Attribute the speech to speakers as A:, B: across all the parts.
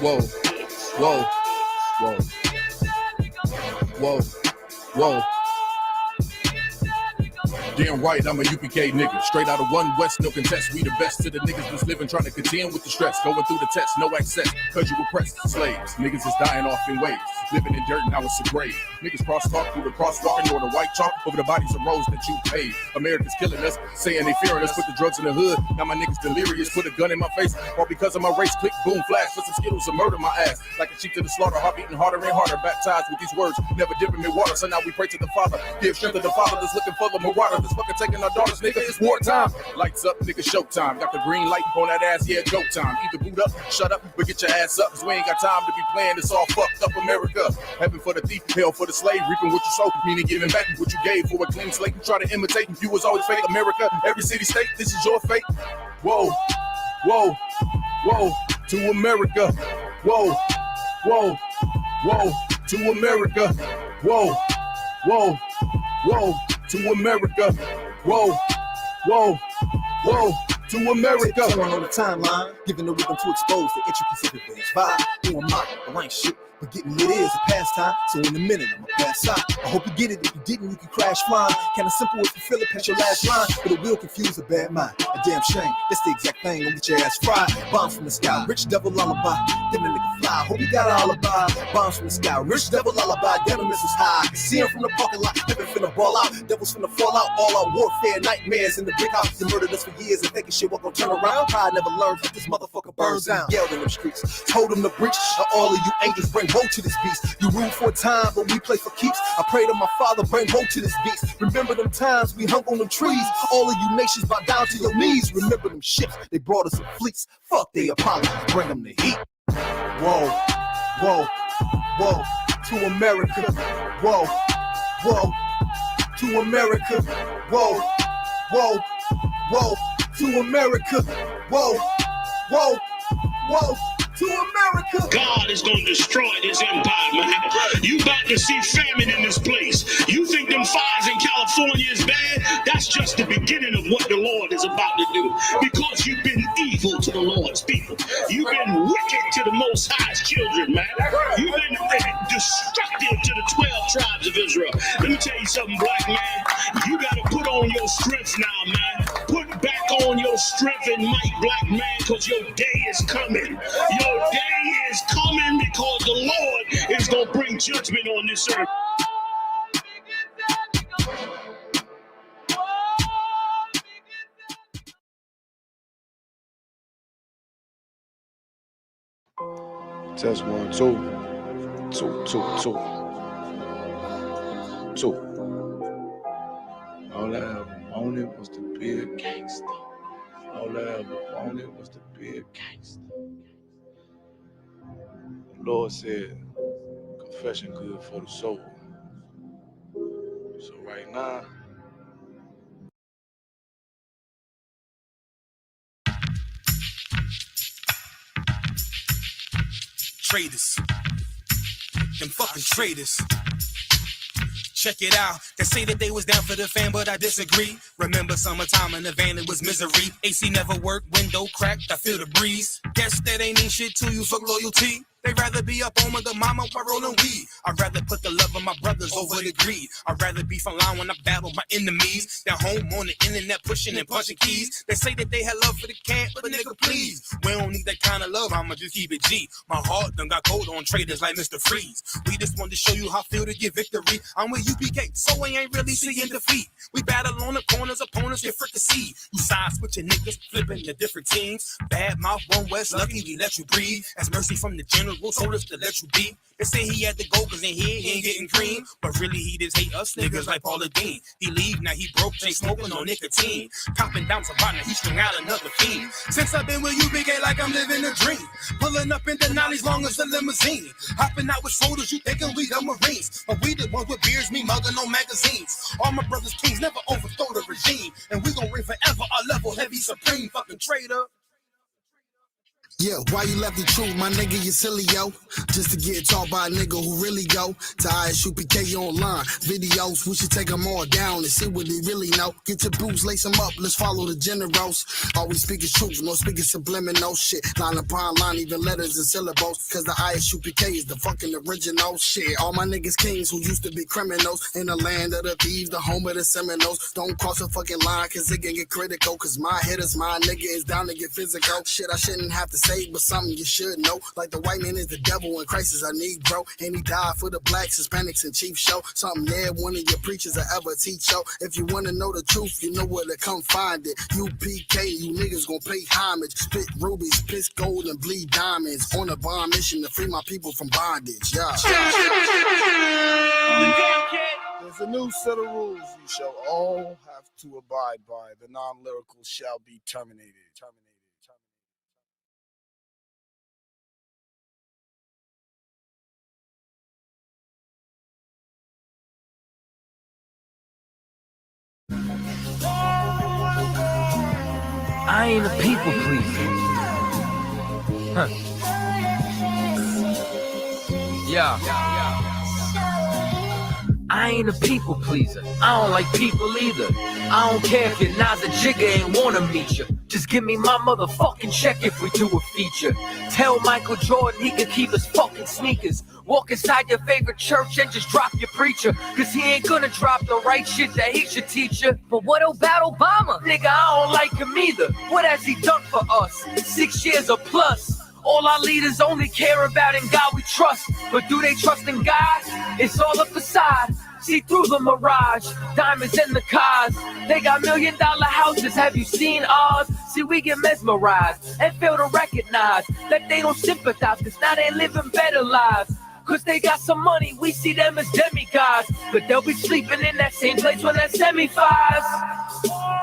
A: Whoa, whoa, whoa, whoa, whoa. Damn right, I'm a UPK nigga. Straight out of one West, no contest. We the best to the niggas that's living, trying to contend with the stress. Going through the test, no access, cause you oppressed slaves. Niggas is dying off in waves. Living in dirt, now it's a grave. Niggas cross-talk through the crosswalk or the white chalk over the bodies of roads that you paid. America's killing us, saying they fearing us. Put the drugs in the hood, now my niggas delirious. Put a gun in my face, all because of my race. Click, boom, flash, put some Skittles and murder my ass. Like a sheep to the slaughter, heart beating harder and harder. Baptized with these words, never dipping in water. So now we pray to the Father, give strength to the Father that's looking for the marauder. That's fucking taking our daughters, nigga, it's wartime. Lights up, nigga, showtime. Got the green light on that ass, yeah, go time. Either boot up, shut up, but get your ass up, cause we ain't got time to be playing this all fucked up America. Heaven for the thief, hell for the slave, reaping what you sow, meaning giving back what you gave for a clean slate. You try to imitate, you was always fake. America, every city, state, this is your fate. Whoa, whoa, whoa, to America. Whoa, whoa, whoa, to America. Whoa, whoa, whoa, to America. Whoa, whoa, whoa, to America.
B: Turn on the timeline, giving the rhythm to expose the intricacies of this vibe. Who am I ain't shit, but getting it is a pastime. So in a minute, I'ma pass out. I hope you get it. If you didn't, you can crash flying. Kinda simple if you feel it past your last line, but it will confuse a bad mind. A damn shame. That's the exact thing. Gonna get your ass fried. Bombs from the sky, rich devil lullaby. Damn, the nigga fly. Hope you got an alibi. Bombs from the sky, rich devil lullaby. Damn, the missiles high. I can see him from the parking lot. Living finna ball out. Devils finna fall out. All out warfare, nightmares in the brick house. They murdered us for years and thinking shit won't gonna turn around. Pride never learned. This motherfucker burns down. Yelled in them streets. Told them to breach. All of you angels bring woe to this beast. You rule for a time, but we play for keeps. I pray to my Father, bring woe to this beast. Remember them times we hung on them trees. All of you nations bow down to your knees. Remember them ships, they brought us in fleets. Fuck the Apollo, bring them the heat. Whoa, whoa, whoa, to America. Whoa, whoa, to America. Whoa, whoa, whoa, to America. Whoa, whoa, whoa, to America.
C: God is going to destroy this empire, man. You about to see famine in this place. You think them fires in California is bad? That's just the beginning of what the Lord is about to do. Because you've been evil to the Lord's people. You've been wicked to the Most High's children, man. You've been destructive to the 12 tribes of Israel. Let me tell you something, black man. You got to put on your strength now, man. Put back on your strength and might, black man, because your day is coming. Your day is coming because the Lord is going to bring judgment on this earth.
A: Test 1, 2, 2, 2, 2, 2. All I ever wanted was to be a gangster. All I ever wanted was to be a gangster. The Lord said, confession good for the soul. So right now,
D: traitors, them fucking traitors. Check it out. They say that they was down for the fam, but I disagree. Remember summertime in the van, it was misery. AC never worked, window cracked, I feel the breeze. Guess that ain't mean shit to you, fuck loyalty. They'd rather be up home with the mama while rolling weed. I'd rather put the love of my brothers over the greed. I'd rather be frontline when I battle my enemies. They're home on the internet pushing and punching keys. They say that they had love for the camp, but nigga please, we don't need that kind of love, I'ma just keep it G. My heart done got cold on traders like Mr. Freeze. We just want to show you how I feel to get victory. I'm with UPK, so we ain't really seeing defeat. We battle on the corners, opponents get fricasseed. You side switching niggas, flipping the different teams. Bad mouth, one West, lucky we let you breathe. As mercy from the general general told us to let you be. They say he had to go cause in here he ain't getting cream. But really he just hate us niggas like Paula Dean. He leave, now he broke, ain't smoking on nicotine. Copping down some partner, he strung out another fiend. Since I've been with you, big A, like I'm living a dream. Pulling up in the 90s long as a limousine. Hopping out with soldiers, you thinking we the Marines. But we the ones with beards, me mugging on magazines. All my brothers kings never overthrow the regime. And we gon' reign forever, our level heavy supreme fucking traitor.
E: Yeah, why you left the truth, my nigga, you silly, yo. Just to get taught by a nigga who really go to Isupk online. Videos, we should take them all down and see what they really know. Get your boots, lace them up, let's follow the generals. Always speaking truth, no speaking subliminal shit. Line upon line, even letters and syllables. Cause the Isupk is the fucking original shit. All my niggas kings who used to be criminals. In the land of the thieves, the home of the Seminoles. Don't cross a fucking line, cause it can get critical. Cause my hitters, my nigga is down to get physical. Shit, I shouldn't have to say, but something you should know. Like the white man is the devil and Christ is our Negro. And he died for the blacks, Hispanics, and Chief Show. Something there one of your preachers will ever teach yo. If you wanna know the truth, you know where to come find it. UPK, you niggas gon' pay homage. Spit rubies, piss gold, and bleed diamonds. On a bomb mission to free my people from bondage. Yeah.
F: There's a new set of rules you shall all have to abide by. The non-lyrical shall be terminated.
G: I ain't a people pleaser. Huh. Yeah. I ain't a people pleaser. I don't like people either. I don't care if your Nas a jigger ain't wanna meet you. Just give me my motherfucking check if we do a feature. Tell Michael Jordan he can keep his fucking sneakers. Walk inside your favorite church and just drop your preacher. Cause he ain't gonna drop the right shit that he should teach you. But what about Obama? Nigga, I don't like him either. What has he done for us? 6 years or plus. All our leaders only care about in God we trust. But do they trust in God? It's all a facade. See through the mirage, diamonds in the cars. They got $1 million houses, have you seen ours? See, we get mesmerized and fail to recognize that they don't sympathize, cause now they living better lives. Cause they got some money, we see them as demigods. But they'll be sleeping in that same place when that semi-fives.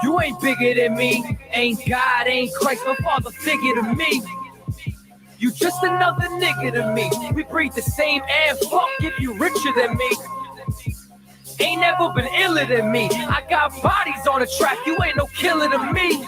G: You ain't bigger than me, ain't God, ain't Christ, no father figure to me. You just another nigga to me. We breathe the same air, fuck if you richer than me. Ain't never been iller than me. I got bodies on the track, you ain't no killer to me.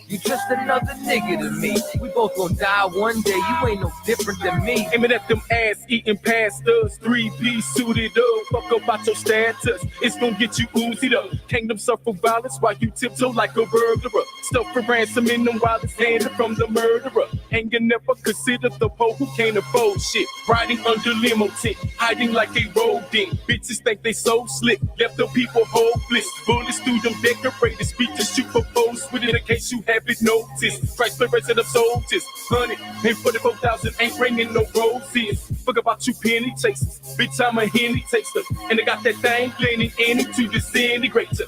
G: You just another nigga to me. We both gon' die one day, you ain't no different than me.
H: Aiming at them ass-eating pastors, 3-piece suited up, fuck about your status. It's gon' get you oozied up. Kingdom suffer violence while you tiptoe like a burglar. Stuff for ransom in them wallets handed from the murderer. And you never consider the po who can't afford shit. Riding under limo tent, hiding like a rodent. Bitches think they so slick, left the people hopeless. Bullets through them decorated speeches you propose with it in case you have it noticed. Christ the rest of them soldiers, 100 and 44,000 ain't bringing no roses. Fuck about you penny chasers, bitch I'm a Henny taster. And I got that thing blending in it to disintegrate her.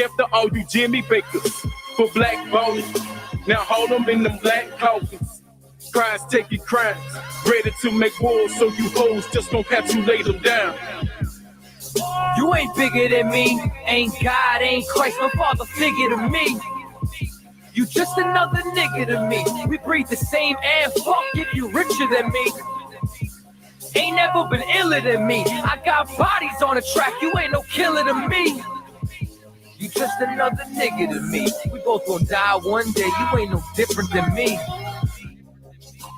H: After all you Jimmy Bakers for black ballers, now hold them in them black coffins. Crimes taking crimes, ready to make wars, so you hoes just don't have to lay them down.
G: You ain't bigger than me, ain't God, ain't Christ, no father figure to me. You just another nigga to me. We breathe the same air, fuck if you richer than me. Ain't never been iller than me. I got bodies on the track, you ain't no killer to me. You just another nigga to me. We both gon' die one day, you ain't no different than me.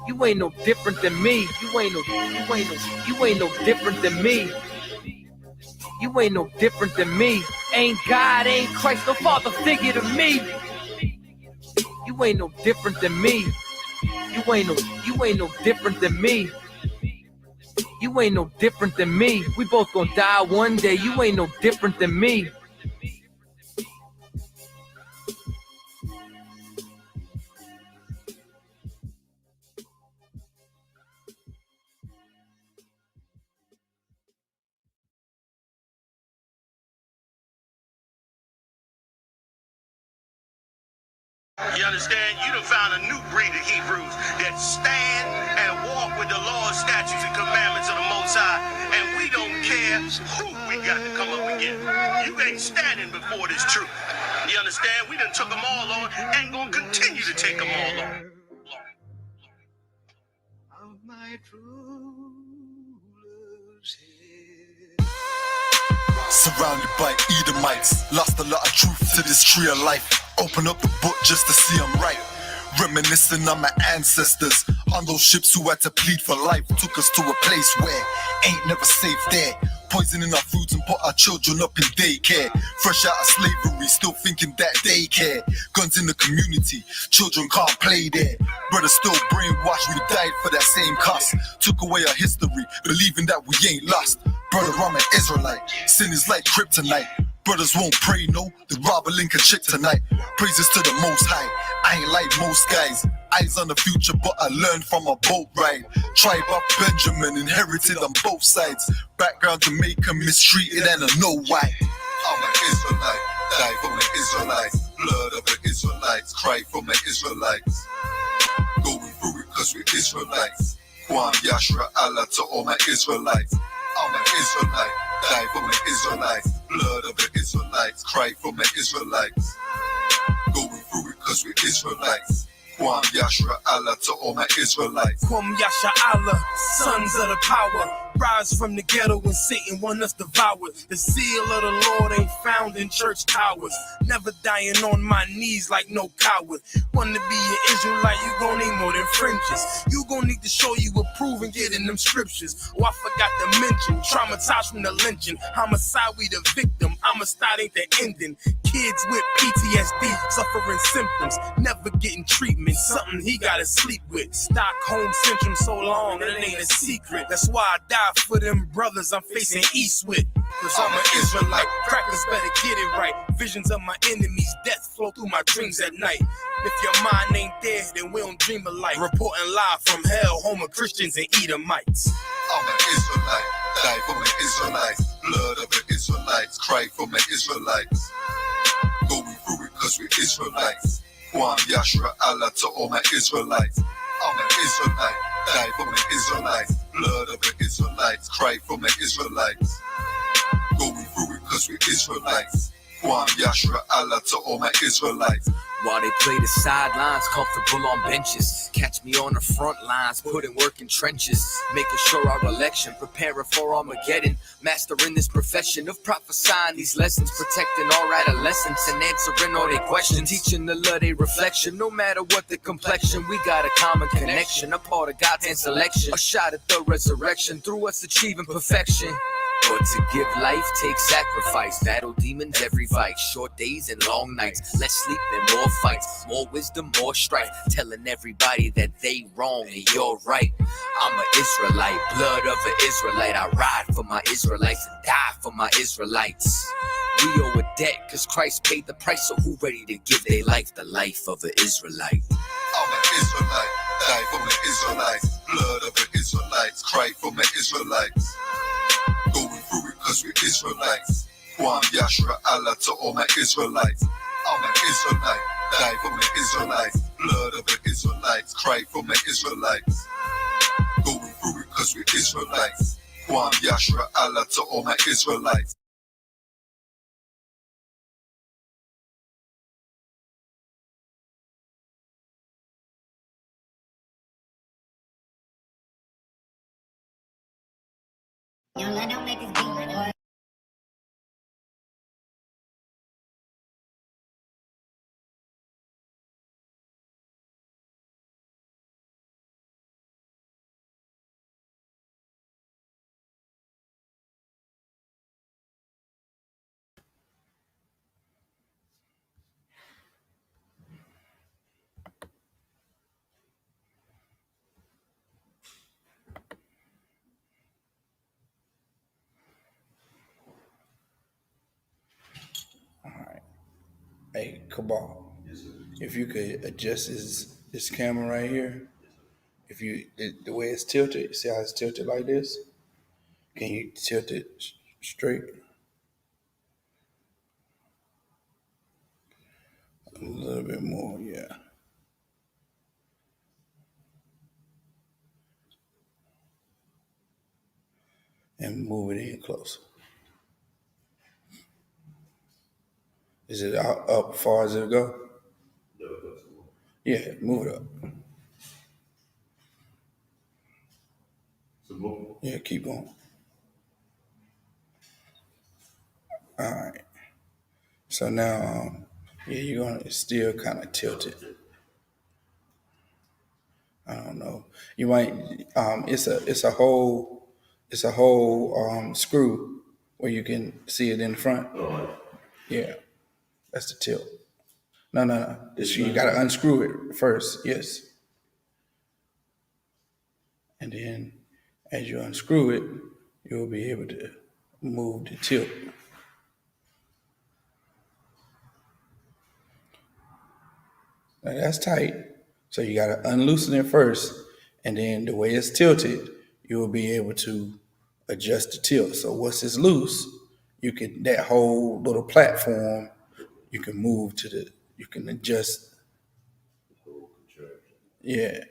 G: You ain't no different than me. You ain't no different than me. You ain't no different than me. Ain't God, ain't Christ, no father figure to me. You ain't no different than me. You ain't no different than me. You ain't no different than me. We both gon' die one day. You ain't no different than me.
C: You understand? You done found a new breed of Hebrews that stand and walk with the laws, statutes, and commandments of the Most High, and we don't care who we got to come up against. You ain't standing before this truth. You understand? We done took them all on and gonna continue to take them all on. Of my true love's head.
I: Surrounded by Edomites, lost a lot of truth to this tree of life. Open up the book just to see I'm right. Reminiscing on my ancestors, on those ships who had to plead for life. Took us to a place where ain't never safe there. Poisoning our foods and put our children up in daycare. Fresh out of slavery, still thinking that they care. Guns in the community, children can't play there. Brothers still brainwashed, we died for that same cost. Took away our history, believing that we ain't lost. Brother, I'm an Israelite, sin is like kryptonite. Brothers won't pray, no, they rob a Lincoln chick tonight. Praises to the Most High, I ain't like most guys. Eyes on the future, but I learned from a boat ride. Tribe of Benjamin, inherited on both sides. Background Jamaican, mistreated and I know why. I'm an Israelite, die for my Israelites. Blood of the Israelites, cry for my Israelites. Going through it cause we're Israelites. Kwam Yashra Allah to all my Israelites. I'm an Israelite, die for my Israelites. Blood of the Israelites, cry for my Israelites. Going through it cause we're Israelites. Kwam Yashra Allah to all my Israelites.
D: Kwam Yasha Allah, sons of the power. Rise from the ghetto when Satan want us devoured. The seal of the Lord ain't found in church towers. Never dying on my knees like no coward. Want to be an Israelite, you gon' need more than fringes. You gon' need to show you approve and get in them scriptures. Oh, I forgot to mention, traumatized from the lynching. Homicide, we the victim. Homicide ain't the ending. Kids with PTSD, suffering symptoms, never getting treatment. Something he gotta sleep with. Stockholm syndrome so long, it ain't a secret. That's why I die for them brothers I'm facing east with. Cause I'm an Israelite, crackers better get it right. Visions of my enemies, death flow through my dreams at night. If your mind ain't there, then we don't dream alike. Reporting live from hell, home of Christians and Edomites.
I: I'm an Israelite, die for my Israelites. Blood of the Israelites, cry for my Israelites. Going through it cause we're Israelites. Kwam Yashra Allah to all my Israelites. I'm an Israelite, die for my Israelites. Blood of the Israelites, cry for my Israelites. Going through it cause we're Israelites. Kwam Yashra Allah to all my Israelites.
G: While they play the sidelines, comfortable on benches. Catch me on the front lines, putting work in trenches. Making sure our election, preparing for Armageddon. Mastering this profession of prophesying these lessons. Protecting our adolescents and answering all their questions. Teaching the love they reflection, no matter what the complexion. We got a common connection, a part of God's hand selection. A shot at the resurrection, through us achieving perfection. But to give life takes sacrifice. Battle demons every fight. Short days and long nights. Less sleep and more fights. More wisdom, more strife. Telling everybody that they wrong and you're right. I'm an Israelite, blood of an Israelite. I ride for my Israelites and die for my Israelites. We owe a debt cause Christ paid the price. So who ready to give their life the life of an Israelite?
I: I'm an Israelite, die for my Israelites. Blood of the Israelites, cry for my Israelites. Going through it cause we're Israelites. Kwam Yashra Allah to all my Israelites. I'm an Israelite, die for my Israelites. Blood of the Israelites, cry for my Israelites. Going through it cause we're Israelites. Kwam Yashra Allah to all my Israelites.
J: Young love don't make this beat, my boy.
K: Hey, Cabal, if you could adjust this camera right here, if you the way it's tilted, see how it's tilted like this? Can you tilt it straight? A little bit more, yeah. and move it in closer. Is it up as far as it'll go? Yeah, move it up. Yeah, keep going. All right. So now, yeah, you're gonna still kind of tilt it. I don't know. You might. It's a whole screw where you can see it in the front. Yeah, that's the tilt. No. You gotta unscrew it first. Yes, and then as you unscrew it, you'll be able to move the tilt. Now that's tight. So you gotta unloosen it first, and then the way it's tilted, you will be able to adjust the tilt. So once it's loose, that whole little platform, you can move you can adjust. Yeah.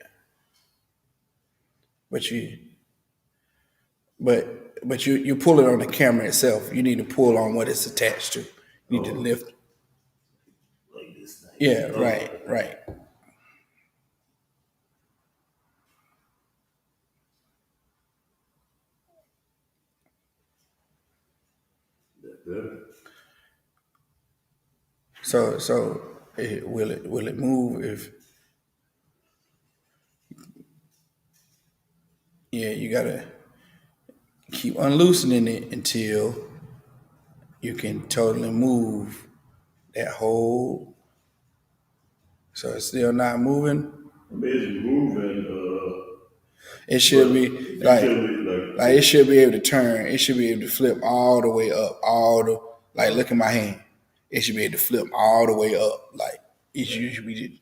K: But you pull it on the camera itself. You need to pull on what it's attached to. You need to lift. Yeah, right. So will it move if? Yeah, you gotta keep unloosening it until you can totally move that whole. So it's still not moving.
C: It's moving.
K: It should be like it should be able to turn. It should be able to flip all the way up. Look at my hand. It should be able to flip all the way up. Like it should be.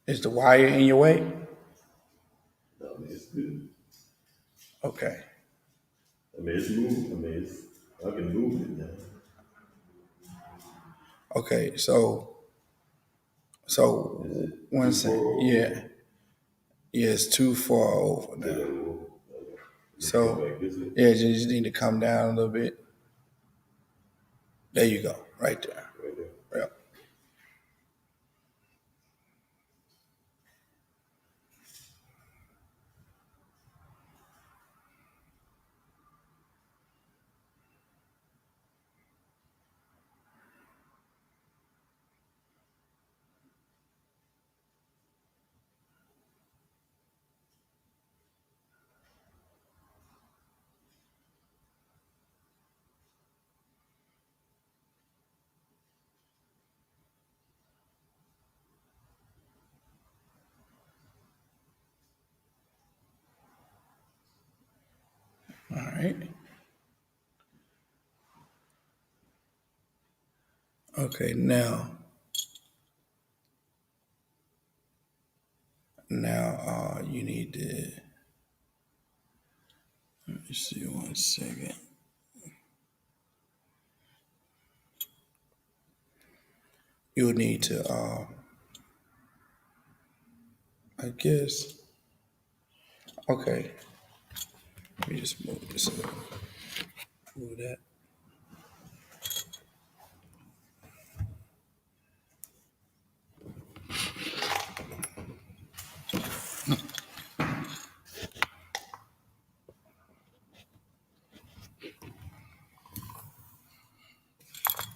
K: Is the wire in your way?
C: It's good.
K: Okay.
C: It's moving. I can move it now.
K: Okay, so one second. Yeah, it's too far over now. So yeah, you just need to come down a little bit. There you go, right there. Yep. All right. Okay, now you need to, let me see 1 second. You'll need to, I guess, okay. Let me just move this up. Move that.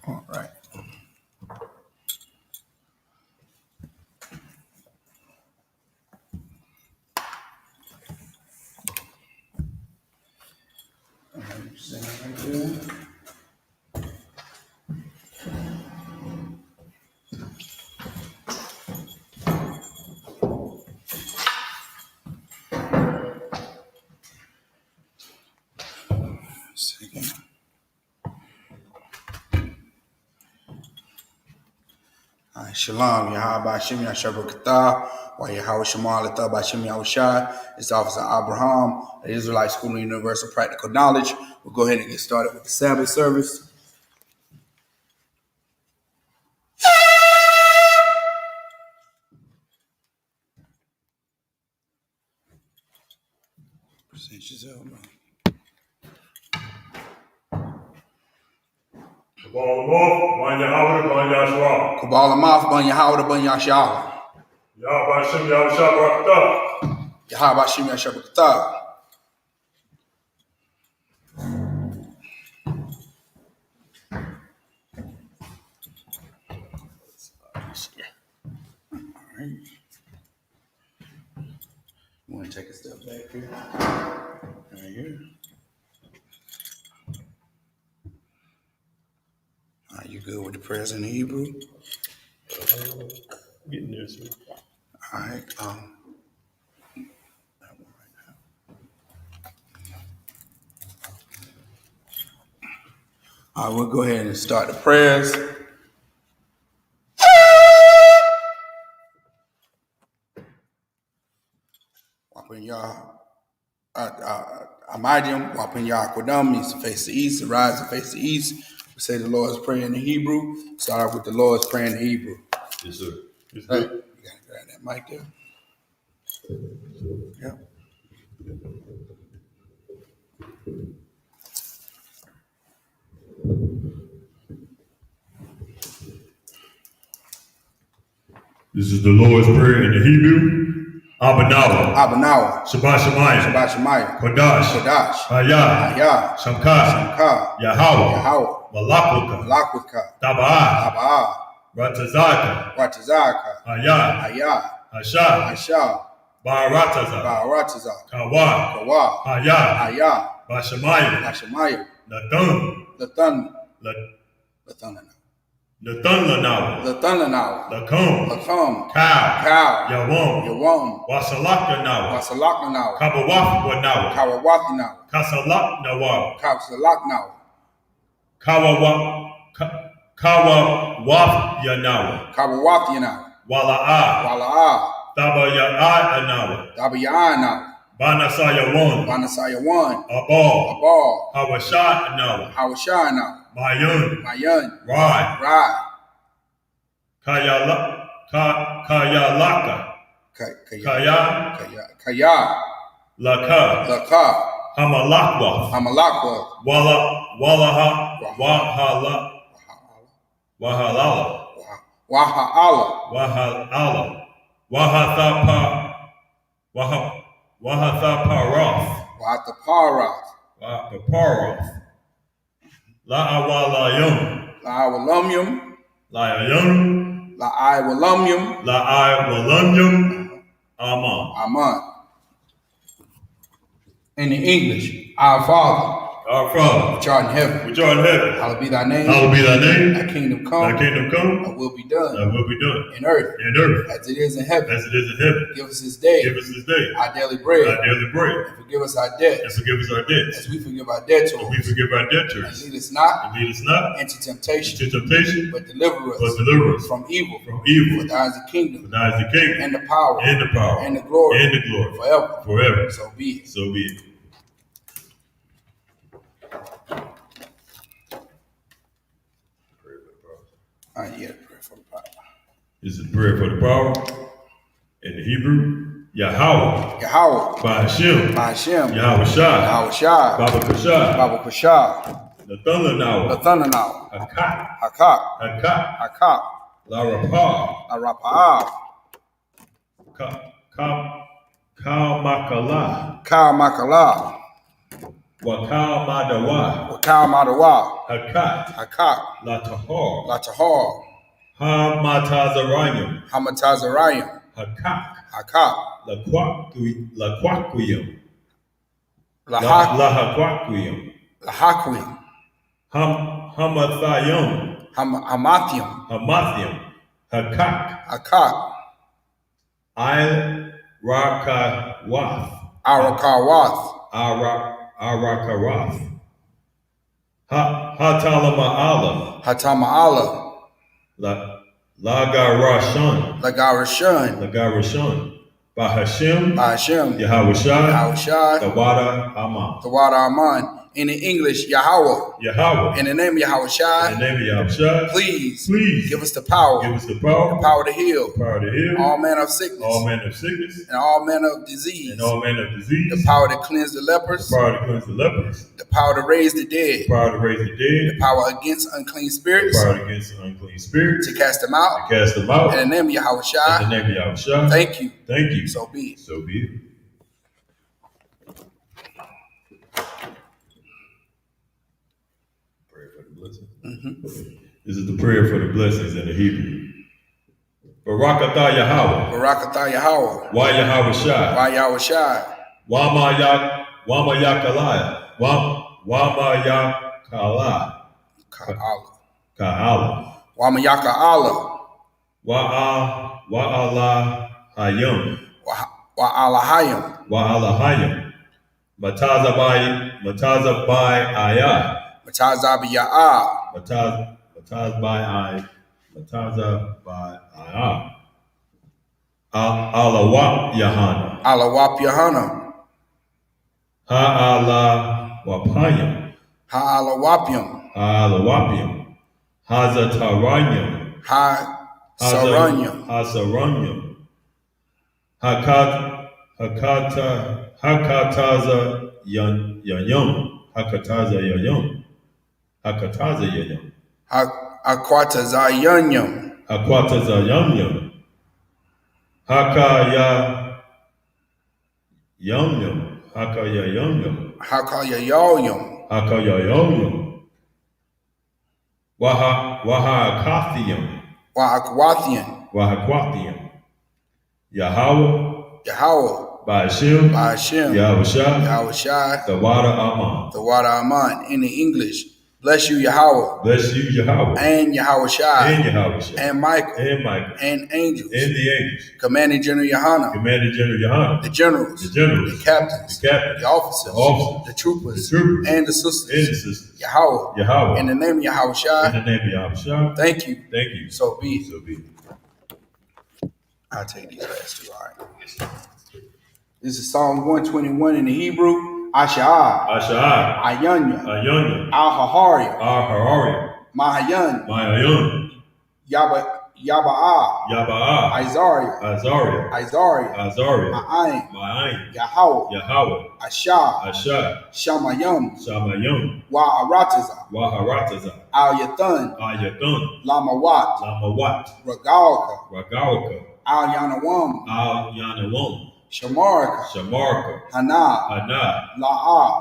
K: All right. Second. All right, Shalom, Yahaba Shem Yashabakata, While Yahweh Shemal Athah Bashim Yahushai, it's Officer Abraham, the Israelite School of Universal Practical Knowledge. We'll go ahead and get started with the Sabbath service. Present yourself, man. Kabbalah Maf, Ban Yahweh, Ban Yashawah. Yahweh Bashim Yashabakatah. Alright. You want to take a step back here? Right here. Alright, you good with the prayers in Hebrew?
L: Getting there, sir.
K: Alright, that one right now. Alright, we'll go ahead and start the prayers. Wapin Yah, Amadium, Wapin Yah Kodam means to face the east, arise and face the east. We say the Lord's Prayer in the Hebrew. Start off with the Lord's Prayer in the Hebrew.
L: Yes, sir. Yes,
K: Hey, you gotta grab that mic there. Yep.
L: This is the Lord's Prayer in the Hebrew. Abanawa. Shabbat Shemayim. Kodash. Hayah. Shamka. Yahweh. Malakwika. Taba'ah. Ratazaka. Hayah. Hasha. Barataza. Kawa. Hayah. Bashamayim. Lathan. Lathunlanawa. Lakum. Cow. Yawam. Wasalakanawa. Kawawafinawa. Kasalaknawa. Kawawafyanawa. Wala'ah. Tabaya'anawa. Banasayawan. Abal. Hawashanawa. Mayun. Rai. Kayalaka. Kaya. Laka. Hamalakwa. Wahalala. Wahataparath. La'awalayum. Aman. In the English, our Father, which art in heaven, hallowed be thy name. Thy kingdom come. Thy will be done. In earth. As it is in heaven. Give us this day. Our daily bread. And forgive us our debts. As we forgive our debtors. And lead us not into temptation. But deliver us from evil. For thine is the kingdom. And the power. And the glory. Forever. So be it. Prayer for the power. This is prayer for the power. In the Hebrew, Yahweh. Ba'ashim. Yahushai. Baba Kashah.
K: Lathunlanawa.
L: Hakak.
K: Larapah. Kalmakala.
L: Wakal
K: Madawa.
L: Hakak.
K: Latahar.
L: Hamatazarayim.
K: Hakak.
L: Laquaquiyum.
K: Lahaquim.
L: Hamathayim.
K: Hamathium.
L: Hakak.
K: Arakawath.
L: Hatama'ala.
K: Hatama'ala.
L: Lagarashon. By Hashem. Yahushua. The
K: Water Aman. In the English, Yahweh. In the name of Yahushua. Please give us the power. The power to heal. All manner of sickness. And all manner of disease. The power to cleanse the lepers. The power to raise the dead. The power against unclean spirits. To cast them out. In the name of Yahushua. Thank you. So be it.
L: This is the prayer for the blessings in the Hebrew. Barakatah Yahweh. Why Yahweh Shai. Wama Yakalaya. Wama Yakala. Ka'ala.
K: Wama Yaka'ala.
L: Wa'ala Hayim.
K: Wa'ala Hayim.
L: Mataza by ayah.
K: Mataza by ayah.
L: Alawap
K: Yahana.
L: Ha'alawapayim. Hazataranyam. Hasaranyam. Hakataza yayum.
K: Akwataza yanyam.
L: Hakaya yamyam. Wahakwathiyam. Yahweh. By Hashem. Yahushua. The water Aman.
K: In the English. Bless you, Yahweh. And Yahushua. And Michael. And angels. Commanding General Yahana. The generals. The captains. The officers. The troopers. And the sisters. Yahweh. In the name of Yahushua. Thank you. So be it. I'll take these last two. All right. This is Psalm 121 in the Hebrew. Asha'ah. Ayanya. Al-Hahariya. Mahayan. Yaba'ah. Isaiah. Ma'ayin. Yahweh. Ashah. Shamayim. Wa'arataza. Al-Yathan. Lamawat. Ragalka. Al-Yanawam. Shamarka. Hana. La'ah.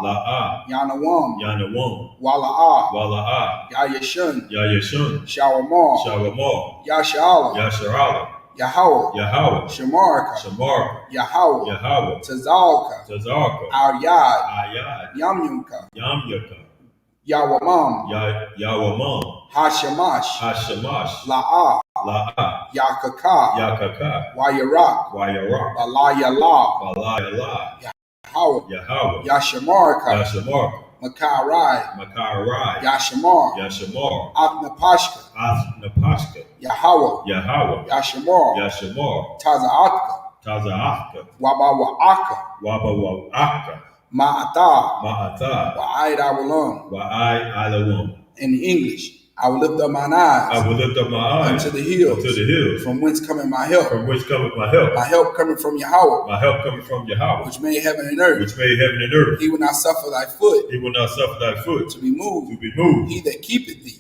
K: Yanawam. Wala'ah. Yayashun. Shawamar. Yasharala. Yahweh. Shamarka. Yahweh. Tazalka. Al-Yad. Yamyuka. Yawamam. Hashamash. La'ah. Yakaka. Wayarak. Balayala. Yahweh. Yashamarka. Makarai. Yashamar. Athnapashka. Yahweh. Yashamar. Taza'atka. Wabawa'aka. Ma'ata. Wa'ai. In English. I will lift up mine eyes. Unto the hills. From whence cometh my help? My help coming from Yahweh. Which made heaven and earth. He will not suffer thy foot. To be moved. He that keepeth thee.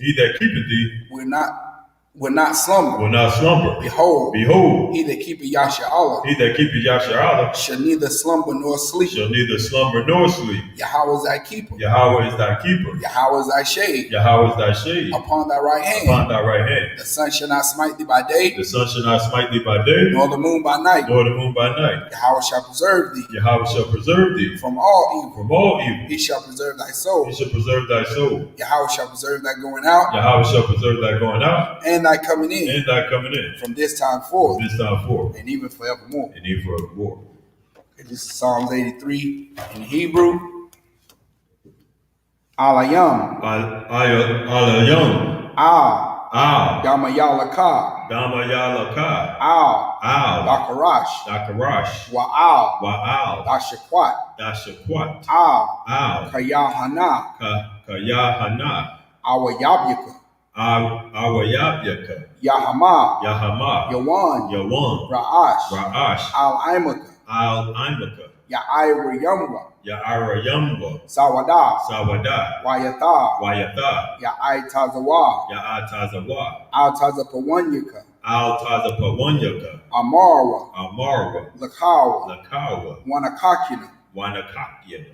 K: Will not slumber. Behold. He that keepeth Yasha'Allah. Shall neither slumber nor sleep. Yahweh is thy keeper. Yahweh is thy shade. Upon thy right hand. The sun shall not smite thee by day. Nor the moon by night. Yahweh shall preserve thee. From all evil. He shall preserve thy soul. Yahweh shall preserve thy going out. And thy coming in. From this time forth. And even forevermore. Okay, this is Psalms 83 in Hebrew. Alayam. Al. Yamayalaka.
L: Damayalaka,
B: Al,
L: Al,
B: Dakarash,
L: Dakarash,
B: Wa'al,
L: Wa'al,
B: Dashakwat,
L: Dashakwat,
B: Al,
L: Al,
B: Kayahana,
L: Kayahana,
B: Awayabyaka,
L: Awayabyaka,
B: Yahama,
L: Yahama,
B: Yawan,
L: Yawan,
B: Ra'ash,
L: Ra'ash,
B: Al-Imaka,
L: Al-Imaka,
B: Ya'ira Yumwa,
L: Ya'arayamba,
B: Sawada,
L: Sawada,
B: Wayatha,
L: Wayatha,
B: Ya'itazawa,
L: Ya'atazawa,
B: Altazapawanyaka,
L: Altazapawanyaka,
B: Amarwa,
L: Amarwa,
B: Lakawa,
L: Lakawa,
B: Wanakakina,
L: Wanakakya,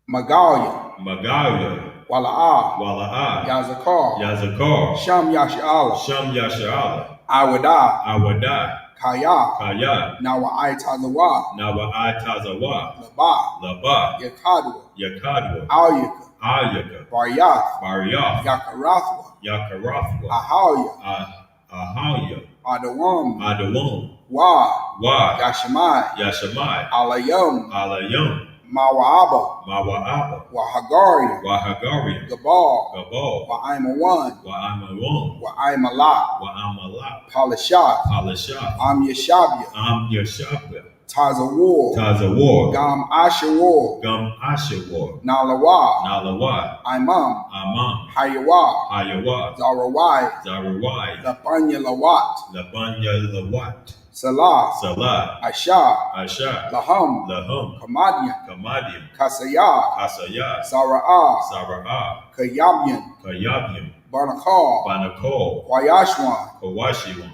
B: Magalia,
L: Magalia,
B: Wala'a,
L: Wala'a,
B: Yazakar,
L: Yazakar,
B: Sham Yasha'ala,
L: Sham Yasha'ala,
B: Awada,
L: Awada,
B: Kaya,
L: Kaya,
B: Nawa'itazawa,
L: Nawa'atazawa,
B: Laba,
L: Laba,
B: Yakadwa,
L: Yakadwa,
B: Alyaka,
L: Ayaka,
B: Baryath,
L: Baryath,
B: Yakarathwa,
L: Yakarathwa,
B: Ahalya,
L: Ahaya,
B: Adawam,
L: Adawam,
B: Wa,
L: Wa,
B: Yashamai,
L: Yashamai,
B: Alayam,
L: Alayam,
B: Mawa'aba,
L: Mawa'aba,
B: Wahagarian,
L: Wahagarian,
B: Gabal,
L: Gabal,
B: Wa'aimawan,
L: Wa'amawan,
B: Wa'aimalak,
L: Wa'amalak,
B: Palashath,
L: Palashath,
B: Am Yashabia,
L: Yashabia,
B: Tazawar,
L: Tazawar,
B: Gam Ashawar,
L: Gum Ashawar,
B: Nalawa,
L: Nalawa,
B: Imam,
L: Amam,
B: Hayawa,
L: Hayawa,
B: Zarawai,
L: Zarawai,
B: Lapanya Lawat,
L: Labanya Lawat,
B: Salah,
L: Salah,
B: Asha,
L: Asha,
B: Laham,
L: Lahum,
B: Kamadian,
L: Kamadian,
B: Kasaya,
L: Kasaya,
B: Sara'ah,
L: Sara'ah,
B: Kayabyan,
L: Kayabyam,
B: Banakal,
L: Banakol,
B: Wayashwan,
L: Kawashiwan,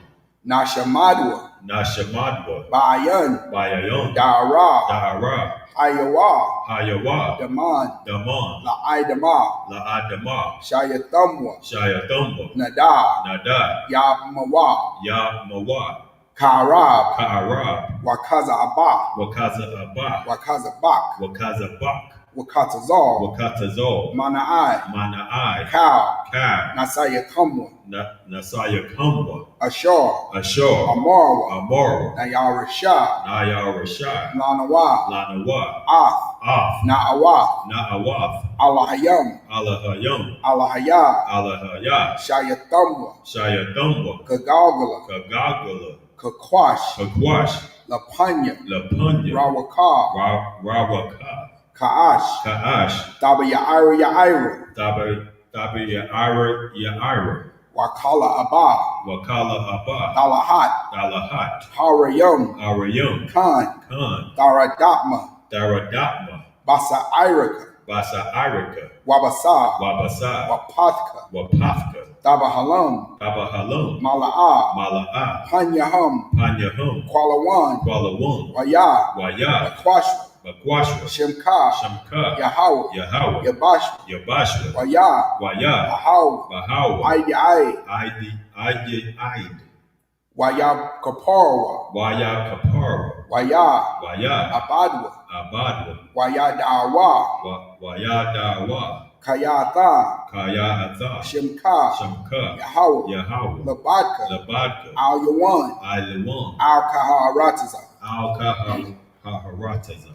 B: Nashamadwa,
L: Nashamadwa,
B: Bayan,
L: Bayayon,
B: Dara,
L: Dahara,
B: Hayawa,
L: Hayawa,
B: Daman,
L: Daman,
B: La'idama,
L: La'adama,
B: Shayatamwa,
L: Shayathumba,
B: Nada,
L: Nada,
B: Yabmawa,
L: Yamawa,
B: Karab,
L: Ka'arab,
B: Wakaza Abba,
L: Wakaza Abba,
B: Wakaza Bak,
L: Wakaza Bak,
B: Wakatazal,
L: Wakatazol,
B: Mana'ai,
L: Mana'ai,
B: Cow,
L: Ka,
B: Nasaya Kamwa,
L: Nasaya Kumwa,
B: Ashar,
L: Ashor,
B: Amarwa,
L: Amor,
B: Nayarashah,
L: Nayar Rashad,
B: Lanawa,
L: Lanawa,
B: Ath,
L: Af,
B: Na'awath,
L: Na'awath,
B: Allahayam,
L: Allahayam,
B: Allahaya,
L: Allahaya,
B: Shayatamwa,
L: Shayathumwa,
B: Kagalgala,
L: Kagagala,
B: Kakwash,
L: Kakwash,
B: Lapanya,
L: Lapunya,
B: Rawaka,
L: Rawaka,
B: Ka'ash,
L: Ka'ash,
B: Daba Ya'ira,
L: Tabi Ya'ira,
B: Wakala Abba,
L: Wakala Abba,
B: Dalahat,
L: Dalahat,
B: Harayam,
L: Arayum,
B: Khan,
L: Khan,
B: Daradatma,
L: Daradatma,
B: Basa Irika,
L: Basa Irika,
B: Wabasa,
L: Wabasa,
B: Wapathka,
L: Wapathka,
B: Daba Halam,
L: Tabahalum,
B: Mala'a,
L: Mala'a,
B: Panyahum,
L: Panyahum,
B: Kualawan,
L: Kualawan,
B: Waya,
L: Waya,
B: Makwashwa,
L: Bakwashwa,
B: Shemka,
L: Shamka,
B: Yahweh,
L: Yahweh,
B: Yabashwa,
L: Yabashwa,
B: Waya,
L: Waya,
B: Bahawa,
L: Bahawa,
B: Aidi,
L: Aid,
B: Waya Kaparwa,
L: Waya Kapara,
B: Waya,
L: Waya,
B: Abadwa,
L: Abadwa,
B: Waya Dawa,
L: Waya Dawa,
B: Kayatha,
L: Kaya Atha,
B: Shemka,
L: Shamka,
B: Yahweh,
L: Yahweh,
B: Labadka,
L: Labadka,
B: Al Yawan,
L: Aliwan,
B: Al Kaharatiza.
L: Al Kaharataza.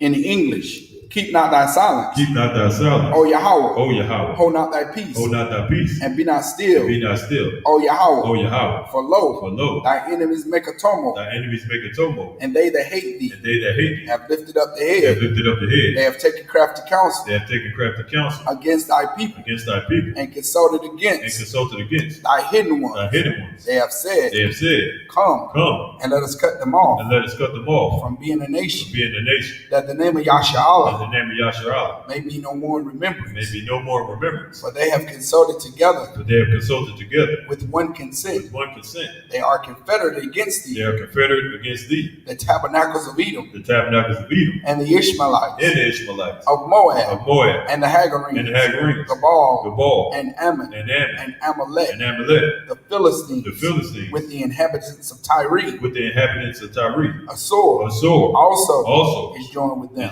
B: In English, keep not thy silence.
L: Keep not thy silence,
B: O Yahweh,
L: O Yahweh,
B: hold not thy peace,
L: hold not thy peace,
B: and be not still.
L: be not still,
B: O Yahweh,
L: O Yahweh,
B: for lo,
L: for lo,
B: thy enemies make a tumult,
L: thy enemies make a tumult,
B: and they that hate thee
L: and they that hate thee
B: have lifted up the
L: have
B: head.
L: lifted up the
B: They
L: head,
B: have taken crafty counsel
L: they have taken crafty counsel
B: against thy people,
L: against thy people,
B: and consulted
L: and
B: against
L: consulted against
B: thy hidden
L: thy
B: ones.
L: hidden ones.
B: They have said,
L: They have said,
B: come,
L: come,
B: and let us cut them off
L: and let us cut them off
B: from being a
L: from
B: nation,
L: being a nation,
B: that the name of
L: in
B: Yahshua
L: the name of Yasharallah,
B: may be no more in
L: may
B: remembrance.
L: be no more remembrance,
B: For they have consulted together
L: but they have consulted together
B: with one consent.
L: with one consent.
B: They are confederate against
L: They
B: thee,
L: are confederate against thee,
B: the tabernacles of Edom,
L: the tabernacles of Edom,
B: and the Ishmaelites,
L: and the Ishmaelites,
B: of Moab,
L: of Moab,
B: and the Hagarenes,
L: and the Hagarenes,
B: Gabal,
L: Gabal,
B: and Ammon,
L: and Ammon,
B: and Amalek,
L: and Amalek,
B: the Philistines,
L: the Philistines,
B: with the inhabitants of Tyre.
L: with the inhabitants of Tyre.
B: Assur
L: Assur
B: also
L: also
B: is joined with them.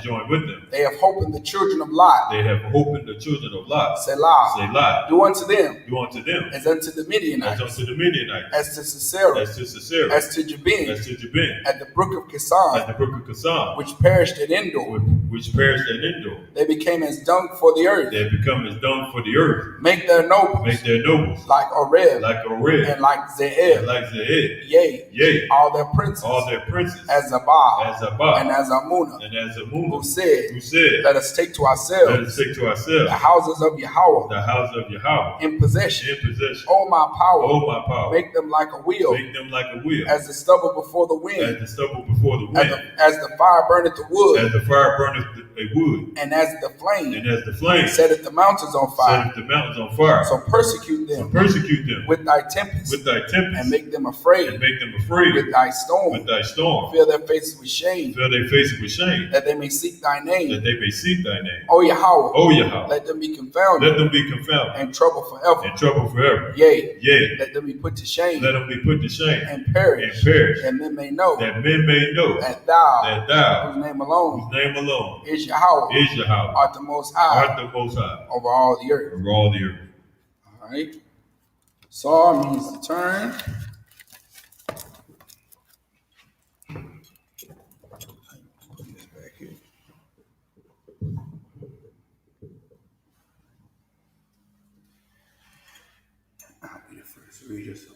L: They have hope in the children of Lot. Selah. Do unto them as unto the Midianites, as to Sisera, as to Jabin, at the brook of Kison, which perished at Endor. They became as dung for the earth. Make their nobles like Oreb and like Zeeb. Yea, all their princes as Zabah and as Amunah, who said, let us take to ourselves the houses of Yahweh in possession. O my power, make them like a wheel, as the stubble before the wind, as the fire burneth the wood, and as the flame setteth the mountains on fire. So persecute them with thy tempest, and make them afraid with thy storm. Fill their faces with shame, that they may seek thy name. O Yahweh, let them be confounded and trouble forever. Yea, let them be put to shame and perish, that men may know that thou, whose name alone is Yahweh, art the most high over all the earth. All right. Saul means to turn. Put this back here. I'll be the first reader. So.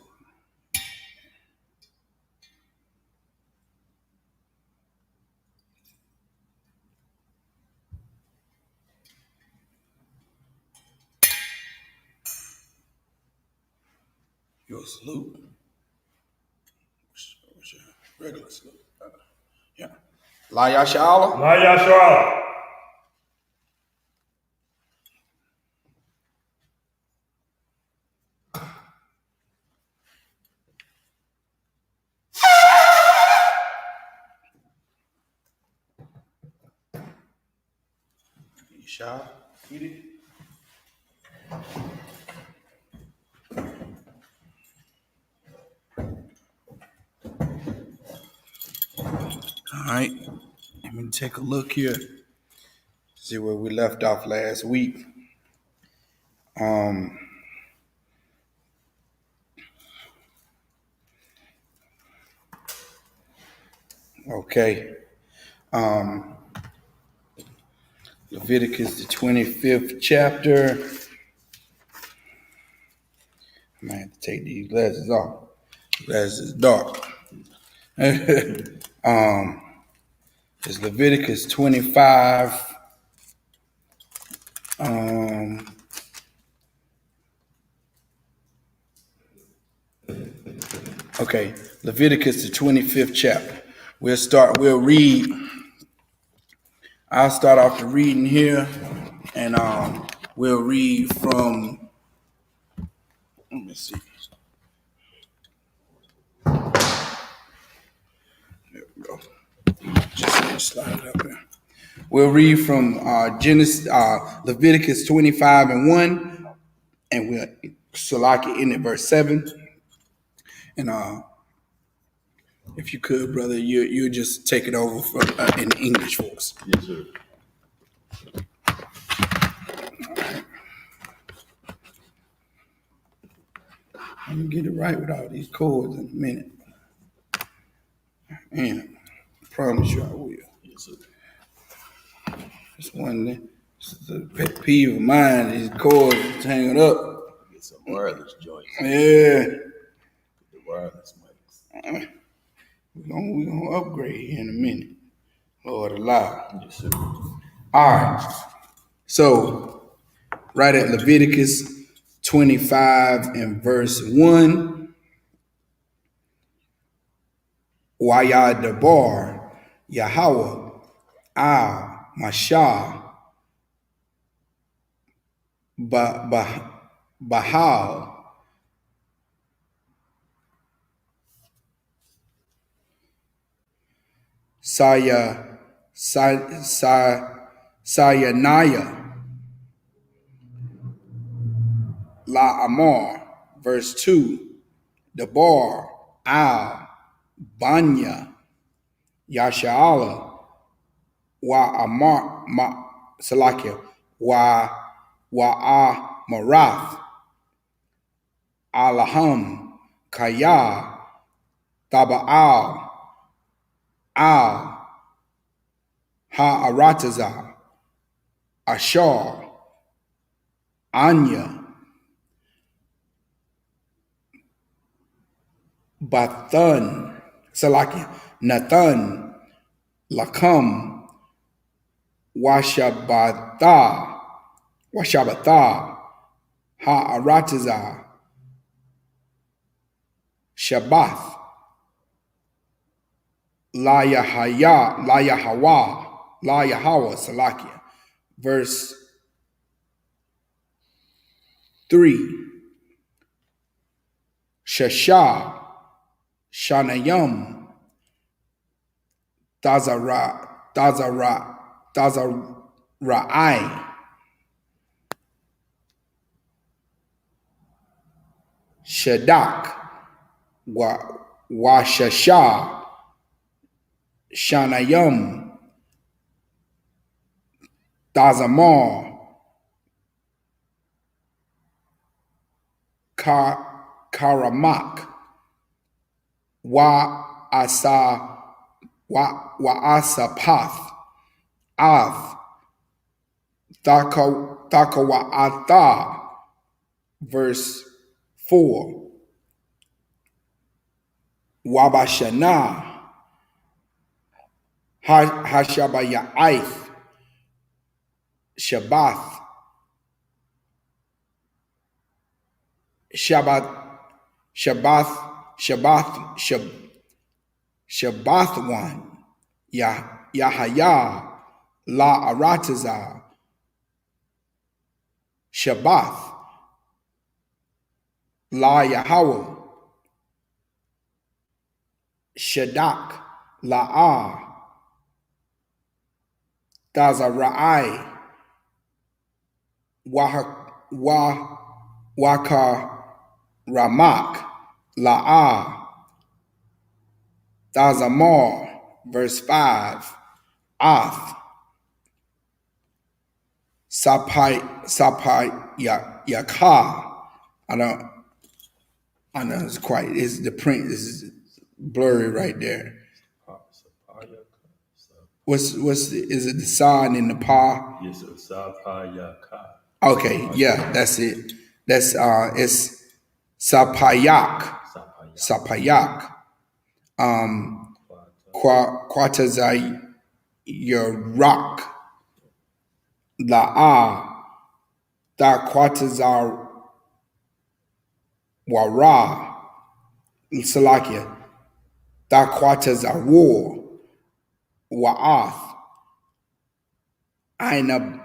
L: Your salute. What's your regular salute? Yeah. La Yashala. Yashala. Eat it. All right, let me take a look here. See where we left off last week. Okay. Leviticus, the 25th chapter. I might have to take these glasses off. Glasses is dark. It's Leviticus 25. Okay, Leviticus, the 25th chapter. I'll start off the reading here, and we'll read from, let me see. There we go. Just slide it up there. We'll read from Leviticus 25 and 1, and we'll Salaki in at verse 7. And if you could, brother, you just take it over in English for us.
M: Yes, sir.
B: Right. Let me get it right with all these chords in a minute. And I promise you I will.
M: Yes, sir.
B: It's a pet peeve of mine, these chords hanging up.
M: Get some wireless joints.
B: Yeah.
M: The wireless mics.
B: We're gonna upgrade here in a minute. Lord allow.
M: Yes, sir.
B: All right. So, right at Leviticus 25 and verse 1. Wayadabar Yahweh Al Mashah Bahal Sayanaya La Amar, verse 2. Dabar Al Banya Yasha'ala
K: wa amar salakia wa marath alaham kaya taba'al al ha'arataza ashar anya bathan salakia nathan lakam washabata ha'arataza Shabbath, La Yahawa, Salakia. Verse 3. Shasha, Shanayam, Dazarai, Shadak, Washasha, Shanayam, Dazamar, Karamak, Asapath, Av, Dakawa'atha, verse 4. Wabashana, Hashabaya'ith, Shabbath, Shabbath one, Yahaya, La Arataza, Shabbath, La Yahweh, Shadak, La'ah, Dazarai, Waka Ramak, La'ah, Dazamar, verse 5, Ath, Sapai Yaka. I know it's the print is blurry right there. Is it the sign in the pa?
M: Yes, sir. Sapayaka.
K: Okay, yeah, that's it. That's it's Sapayak. Quatazai Yarak La'a Da Quatazar Wara Salakia Da Quatazar War Wa'ath Aina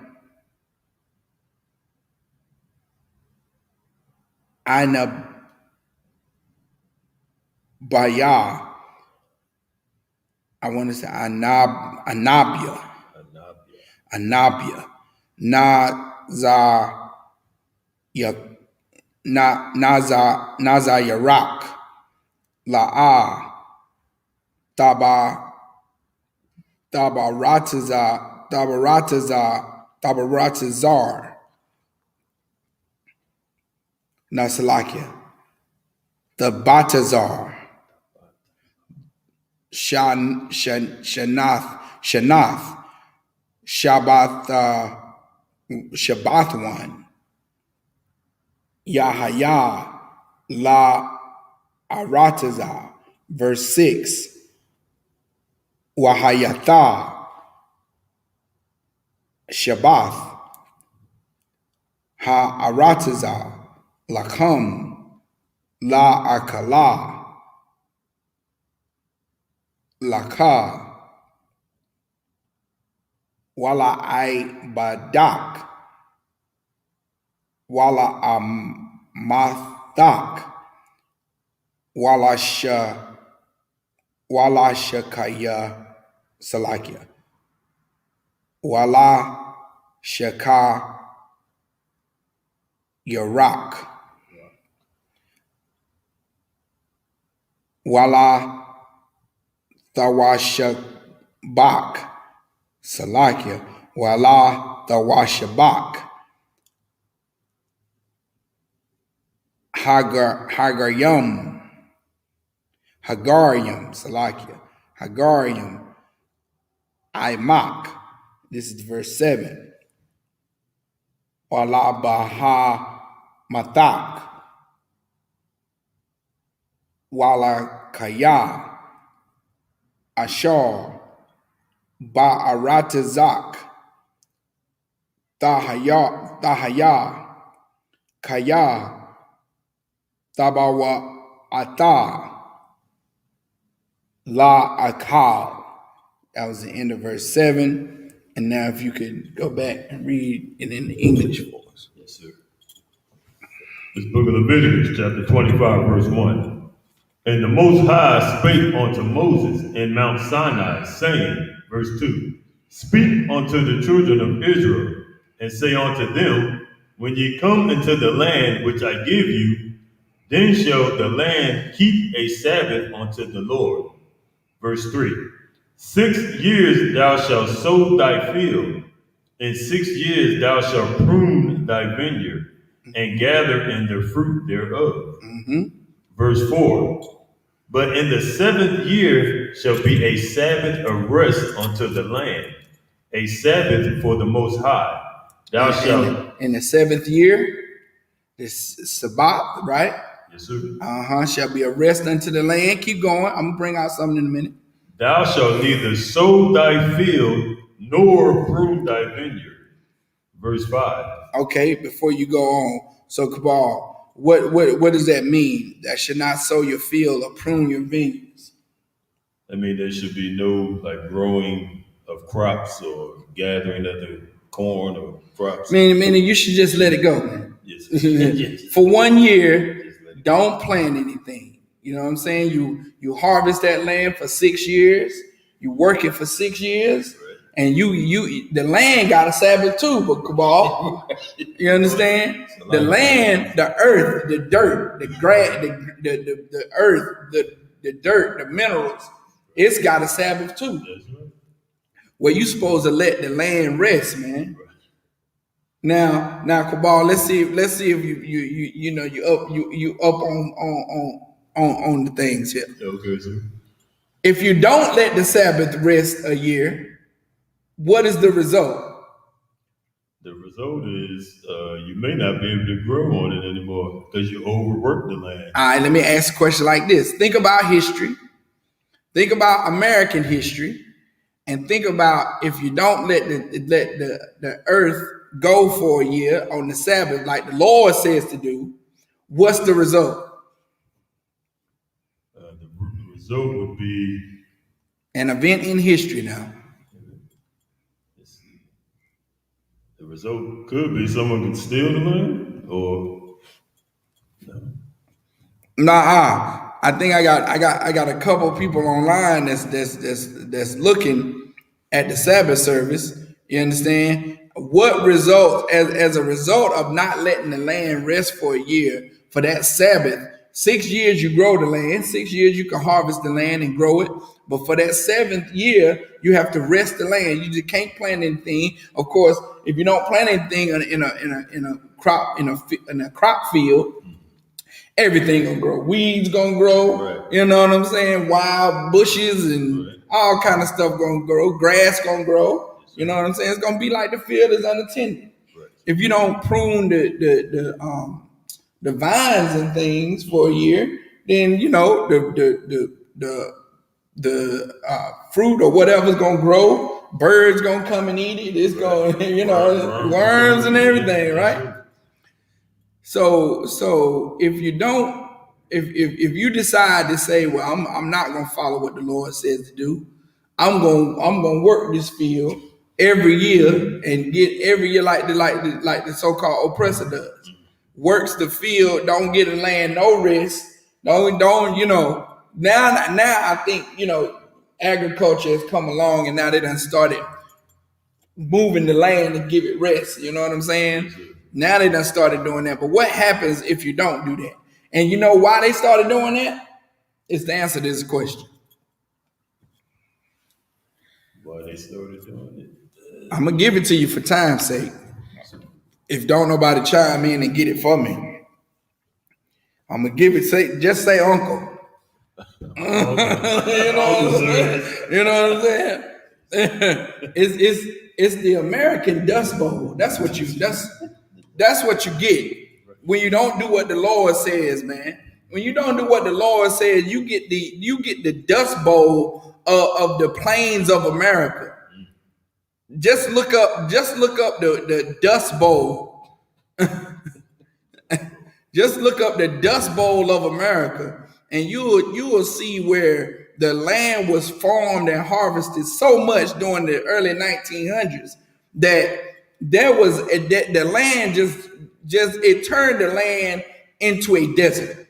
K: Baya. I want to say Anabia. Naza Yarak La'a Tabaratazar Nasalakia the Batazar Shanath Shabbath one Yahaya La Arataza verse 6 Wahayatha Shabbath Ha-arataza, Lakam, La-akala, Laka, Wala-ai-badak, Wala-amathak, Wala-shakaya, Salakia, Wala-shaka, Yarak, Wala Thawashabak Salakia, Wala Tawashabak, Hagarium, Salakia, Hagarium, Imak. This is verse 7. Wala Baha Matak, Wala Kaya, Ashar, Ba'aratazak, Tahaya, Kaya, Tabawa Ata, La Akal. That was the end of verse 7. And now if you could go back and read it in the English for us.
M: Yes, sir. This book of Leviticus, chapter 25, verse 1. And the Most High spake unto Moses in Mount Sinai, saying, verse 2, Speak unto the children of Israel, and say unto them, When ye come into the land which I give you, then shall the land keep a Sabbath unto the Lord. Verse 3, 6 years thou shalt sow thy field, in 6 years thou shalt prune thy vineyard, and gather in the fruit thereof. Verse 4, but in the 7th year shall be a Sabbath of rest unto the land, a Sabbath for the Most High. Thou shalt...
K: In the 7th year, this Sabbath, right?
M: Yes, sir.
K: Shall be a rest unto the land. Keep going. I'm going to bring out something in a minute.
M: Thou shalt neither sow thy field nor prune thy vineyard. Verse 5.
K: Okay, before you go on. So, Cabal, what does that mean? That should not sow your field or prune your vineyards.
M: I mean, there should be no like growing of crops or gathering of the corn or crops.
K: Meaning you should just let it go, man.
M: Yes.
K: Yes. For 1 year, don't plant anything. You know what I'm saying? You harvest that land for 6 years. You work it for 6 years. Right. And the land got a Sabbath too, but Cabal, you understand? The land, the earth, the dirt, the grass, the earth, the dirt, the minerals, it's got a Sabbath too. Where you supposed to let the land rest, man. Now, Cabal, let's see if you up on the things here.
M: Okay, sir.
K: If you don't let the Sabbath rest a year, what is the result?
M: The result is you may not be able to grow on it anymore because you overwork the land.
K: All right, let me ask a question like this. Think about history. Think about American history. And think about if you don't let the earth go for a year on the Sabbath, like the Lord says to do, what's the result?
M: The result would be
K: an event in history now.
M: The result could be someone could steal the land, or no.
K: Nah, I think I got a couple people online that's looking at the Sabbath service. You understand? What results as a result of not letting the land rest for a year for that Sabbath? 6 years you grow the land, 6 years you can harvest the land and grow it. But for that 7th year, you have to rest the land. You just can't plant anything. Of course, if you don't plant anything in a crop field, everything gonna grow. Weeds gonna grow. Right. You know what I'm saying? Wild bushes and all kind of stuff gonna grow. Grass gonna grow. You know what I'm saying? It's gonna be like the field is unattended. Right. If you don't prune the vines and things for a year, then you know the fruit or whatever's gonna grow. Birds gonna come and eat it. It's gonna worms and everything, right? So if you don't, if you decide to say, well, I'm not gonna follow what the Lord says to do, I'm gonna work this field every year and get every year like the so-called oppressor does. Works the field, don't get the land no rest. Don't now I think agriculture has come along and now they done started moving the land and give it rest. You know what I'm saying? Now they done started doing that. But what happens if you don't do that? And you know why they started doing that? It's the answer to this question.
M: Why they started doing it?
K: I'm gonna give it to you for time's sake. If don't nobody chime in and get it for me, I'm gonna give it. Just say uncle. You know what I'm saying? It's the American Dust Bowl. That's what you get when you don't do what the Lord says, man. When you don't do what the Lord says, you get the Dust Bowl of the plains of America. Just look up the Dust Bowl. Just look up the Dust Bowl of America, and you will see where the land was farmed and harvested so much during the early 1900s that the land just it turned the land into a desert.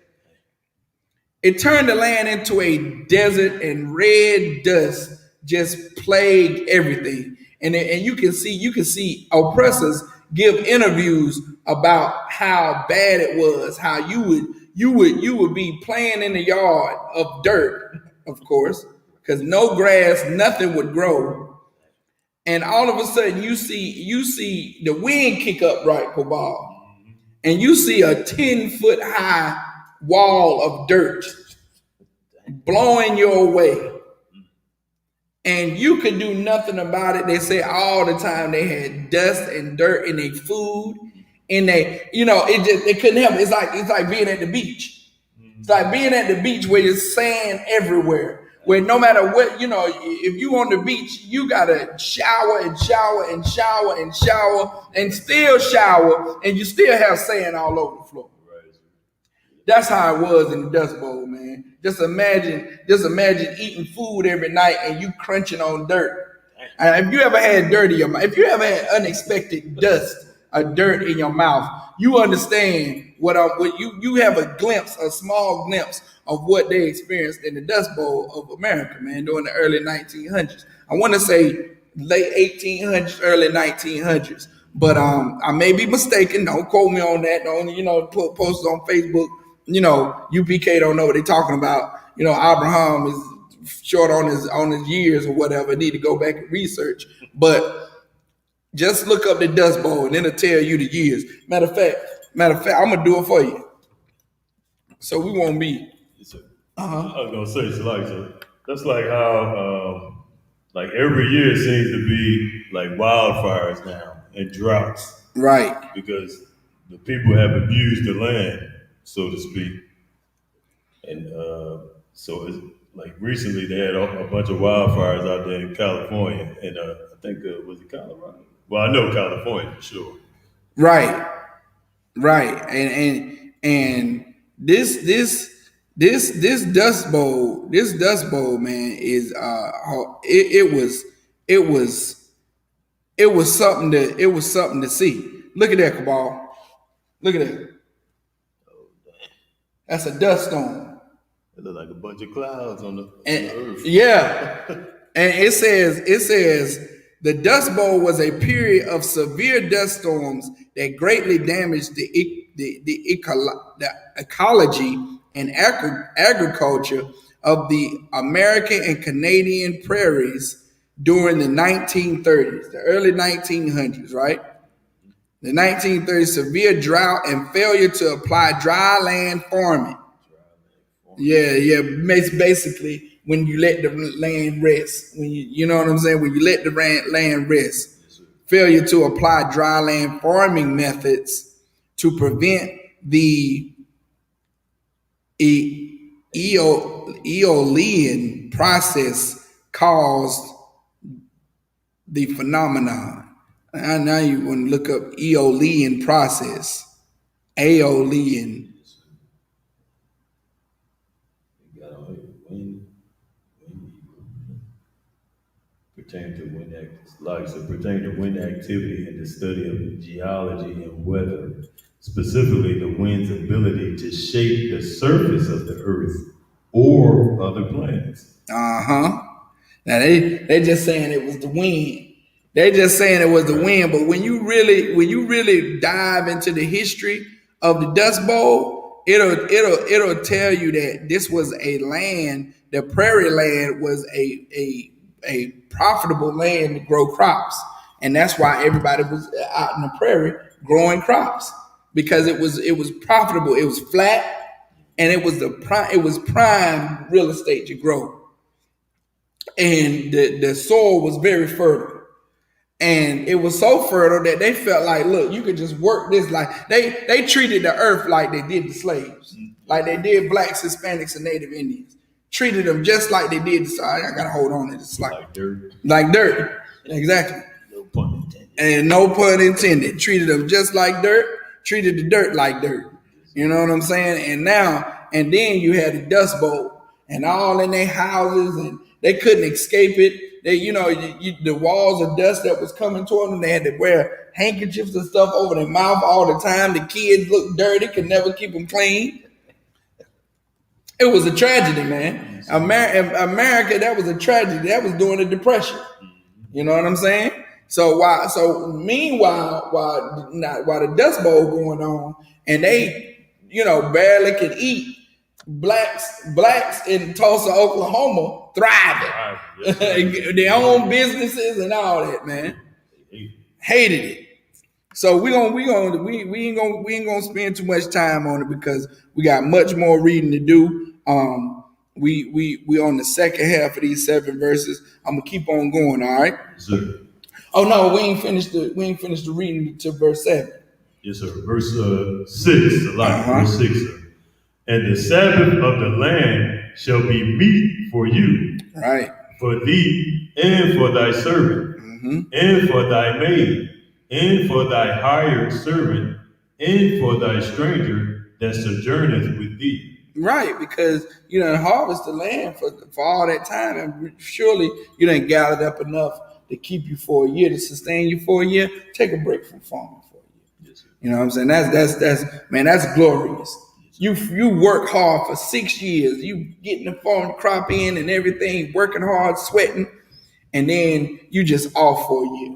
K: It turned the land into a desert, and red dust just plagued everything. And you can see oppressors give interviews about how bad it was, how you would be playing in the yard of dirt, of course, because no grass, nothing would grow. And all of a sudden you see the wind kick up, right, Cabal, and you see a 10-foot high wall of dirt blowing your way. And you could do nothing about it. They say all the time they had dust and dirt in their food, and they couldn't help it. It's like being at the beach. It's like being at the beach where there's sand everywhere. Where no matter what, if you on the beach, you gotta shower and shower and shower and shower and still shower, and you still have sand all over the floor. That's how it was in the Dust Bowl, man. Just imagine eating food every night and you crunching on dirt. If you ever had dirt in your mouth, if you ever had unexpected dust or dirt in your mouth, you understand what you have a small glimpse of what they experienced in the Dust Bowl of America, man, during the early 1900s. I want to say late 1800s, early 1900s, but I may be mistaken. Don't quote me on that. Don't post it on Facebook. UPK don't know what they're talking about. Abraham is short on his years or whatever. Need to go back and research. But just look up the Dust Bowl and it'll tell you the years. Matter of fact, I'm gonna do it for you. So we won't be.
M: I was gonna say, so that's like how like every year seems to be like wildfires now and droughts.
K: Right.
M: Because the people have abused the land, so to speak. And so it's like recently they had a bunch of wildfires out there in California, and I think was it Colorado? Well, I know California for sure.
K: Right, and this Dust Bowl, man, is it was something to see. Look at that, Cabal. Look at that. That's a dust storm.
M: It looked like a bunch of clouds on the earth.
K: Yeah. And it says the Dust Bowl was a period of severe dust storms that greatly damaged the ecology and agriculture of the American and Canadian prairies during the 1930s, the early 1900s, right? The 1930s, severe drought and failure to apply dry land farming. Yeah. Basically, when you let the land rest, you know what I'm saying? When you let the land rest, failure to apply dry land farming methods to prevent the Aeolian process caused the phenomenon. And now you want to look up Aeolian process. Aeolian.
M: Pertain to wind activity and the study of geology and weather, specifically the wind's ability to shape the surface of the earth or other planets.
K: Now they just saying it was the wind. They're just saying it was the wind, but when you really dive into the history of the Dust Bowl, it'll tell you that this was a land. The prairie land was a a profitable land to grow crops, and that's why everybody was out in the prairie growing crops, because it was profitable. It was flat, and it was prime real estate to grow, and the soil was very fertile. And it was so fertile that they felt like, look, you could just work this. Like they treated the earth like they did the slaves, like they did blacks, Hispanics, and Native Indians. Treated them just like they did. Sorry, I gotta hold on to this. Like dirt. Like dirt. Exactly.
M: No pun intended.
K: And no pun intended. Treated them just like dirt. Treated the dirt like dirt. You know what I'm saying? And then you had the Dust Bowl, and all in their houses, and they couldn't escape it. They, the walls of dust that was coming toward them, they had to wear handkerchiefs and stuff over their mouth all the time. The kids looked dirty, could never keep them clean. It was a tragedy, man. America, that was a tragedy. That was during the Depression. You know what I'm saying? Meanwhile, while the Dust Bowl going on, and they, barely could eat, blacks in Tulsa, Oklahoma, thriving. Yes, their own businesses and all that, man. Hated it. So we ain't gonna spend too much time on it, because we got much more reading to do. We on the second half of these 7 verses. I'm gonna keep on going. All right.
M: Yes, sir.
K: Oh no, we ain't finished the reading to verse 7.
M: Yes, sir. Verse 6. Verse 6. Sir. And the Sabbath of the land shall be meat for you,
K: right?
M: For thee and for thy servant, and for thy maid, and for thy hired servant, and for thy stranger that sojourneth with thee.
K: Right, because you done harvest the land for all that time, and surely you done gathered up enough to keep you for a year, to sustain you for a year. Take a break from farming for a year. Yes, you know what I'm saying? That's glorious. You work hard for 6 years. You getting the farm crop in and everything, working hard, sweating, and then you just off for a year.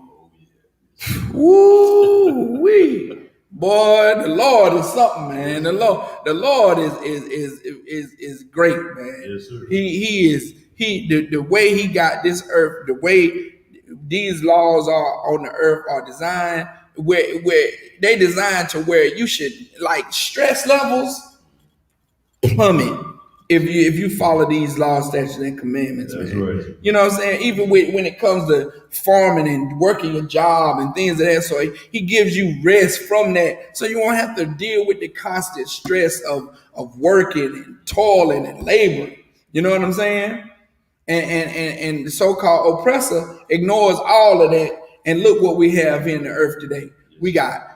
K: Woo wee, boy! The Lord is something, man. The Lord is great, man.
M: Yes, sir.
K: He is the way he got this earth, the way these laws are on the earth are designed, where they designed to where you should, like, stress levels plummet if you follow these laws, statutes, and commandments.
M: That's
K: man.
M: Right.
K: You know what I'm saying? Even when it comes to farming and working a job and things of that sort, he gives you rest from that, so you won't have to deal with the constant stress of working and toiling and laboring. You know what I'm saying? And the so-called oppressor ignores all of that, and look what we have here in the earth today. We got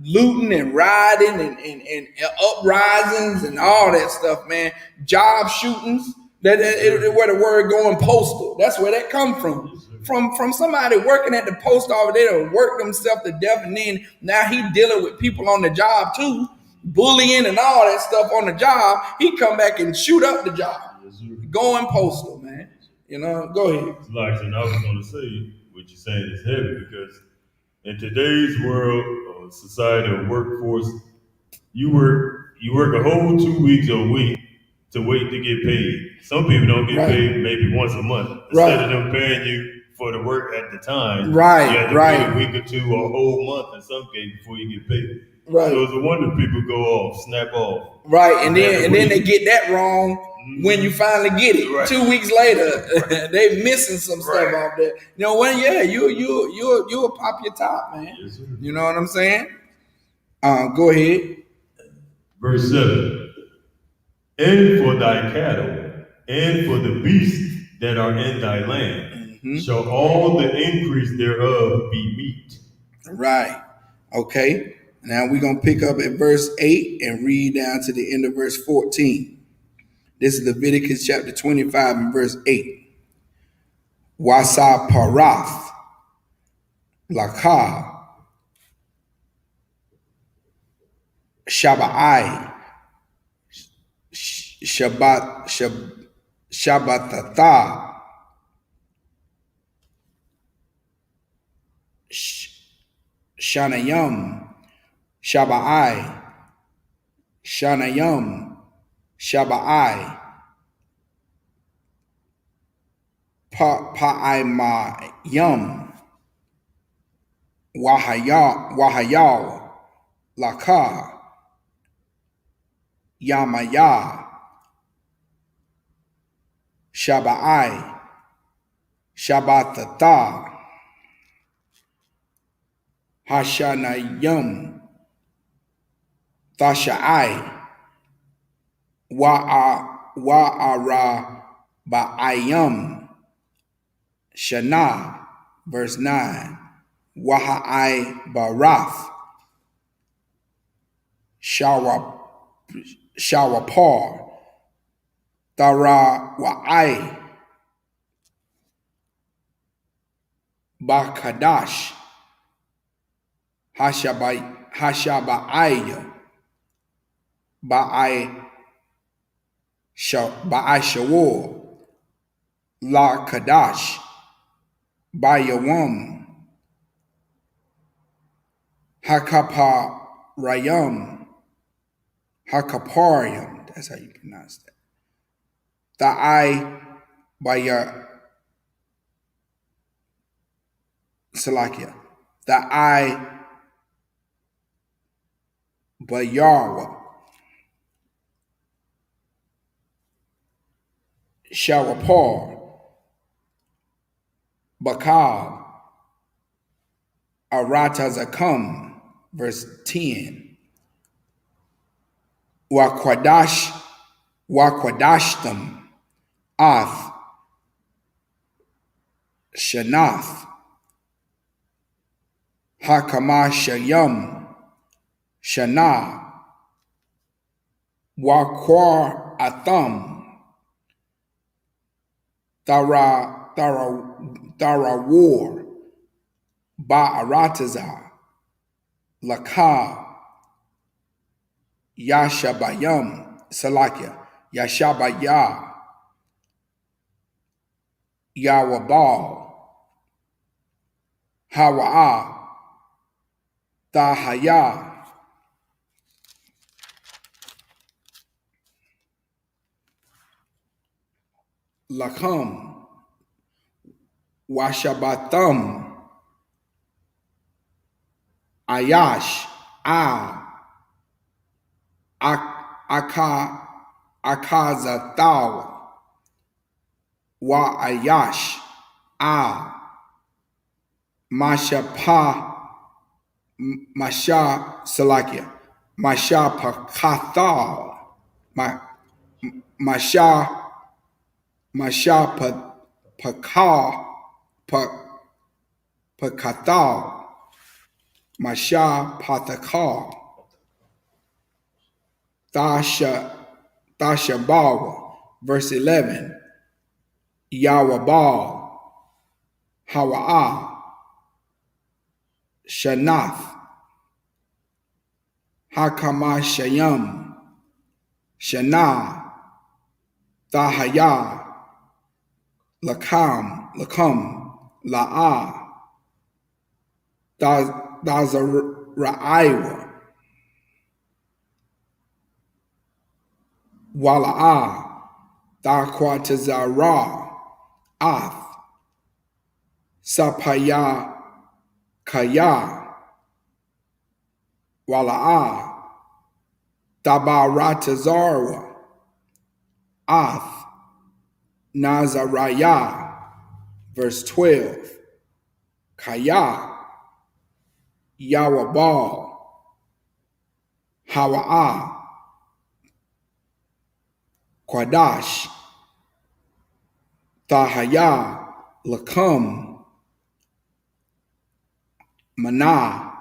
K: looting and rioting and uprisings and all that stuff, man. Job shootings. Where the word going postal. That's where that come from. From somebody working at the post office. They done work themselves to death, and then now he dealing with people on the job too, bullying and all that stuff on the job. He come back and shoot up the job. Going postal, man. Go ahead.
M: Like, and I was going to say, what you're saying is heavy, because in today's world, society, or workforce, you work a whole 2 weeks a week to wait to get paid. Some people don't get paid maybe once a month. Instead of them paying you for the work at the time, you have to wait a week or two or a whole month in some cases before you get paid.
K: Right.
M: So it's a wonder people go off, snap off.
K: Right, and then they get that wrong when you finally get it. Right. 2 weeks later, they missing some stuff off there. You know what? Yeah, you'll pop your top, man.
M: Yes, sir.
K: You know what I'm saying? Go ahead.
M: Verse 7. And for thy cattle, and for the beasts that are in thy land, shall all the increase thereof be meat.
K: Right. Okay. Now we're going to pick up at verse 8 and read down to the end of verse 14. This is Leviticus chapter 25 and verse 8. Wasa parath lakah shabai Shabbatata Shanayam Shabai Shanayam Shabai Pa'aimayum Wahayal Laka Yamaya Shabai Shabatata Hashanayum Thashai Wa'ara Ba'ayum Shana, verse 9. Wahai Barath Shawapar Tara Wa'ai Bakadash Hashaba'aya Ba'ai Shawur La Kadash Bayawam Hakaparayam Hakaparium, that's how you pronounce that. Ta'ai Baya Salakia. Ta'ai Bayarwa Shawapar Bakal Aratazakum, verse 10. Wakwadashtam Ath Shanath Hakamashayam Shana Wakwar Atham Tarawar Ba'arataza Laka Yashabayam Salakia Yashabaya Yawabal Hawa'a Tahaya Lakam Washabatam Ayash Akazatawa Wa Ayash Masha Salakia Masha Pakathal Masha Pakathal Masha Pathakal Tashabawa, verse 11. Yawabal Hawa'a Shanath Hakamashayam Shana Tahaya Lakam La'a Dazaraiwa Wala'a Dakwatazara Ath Sapaya Kaya Wala'a Tabaratazarwa Ath Nazaraya, verse 12. Kaya Yawabal Hawa'a Kwadash Tahaya Lakam Mana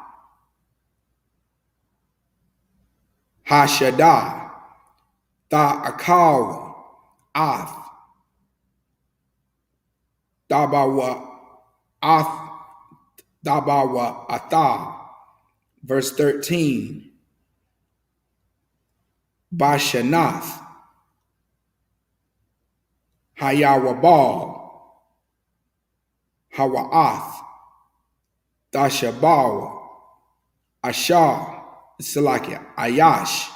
K: Hashada Ta'akawa Ath Dabawa Atha, verse 13. Bashanath Hayawabal Hawa'ath Dashabawa Ashar Salakia Ayash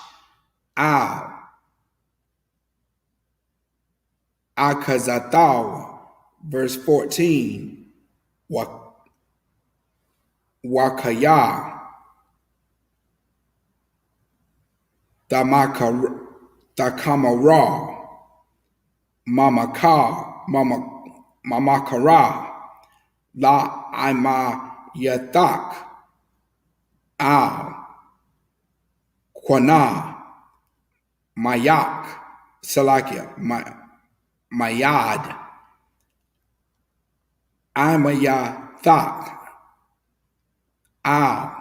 K: Al Akazatawa, Verse 14. Wakaya. Dakamara. Mamakara. La Ima Yathak. Al. Quana. Mayak. Salakia. Mayad. Imayathak. Al.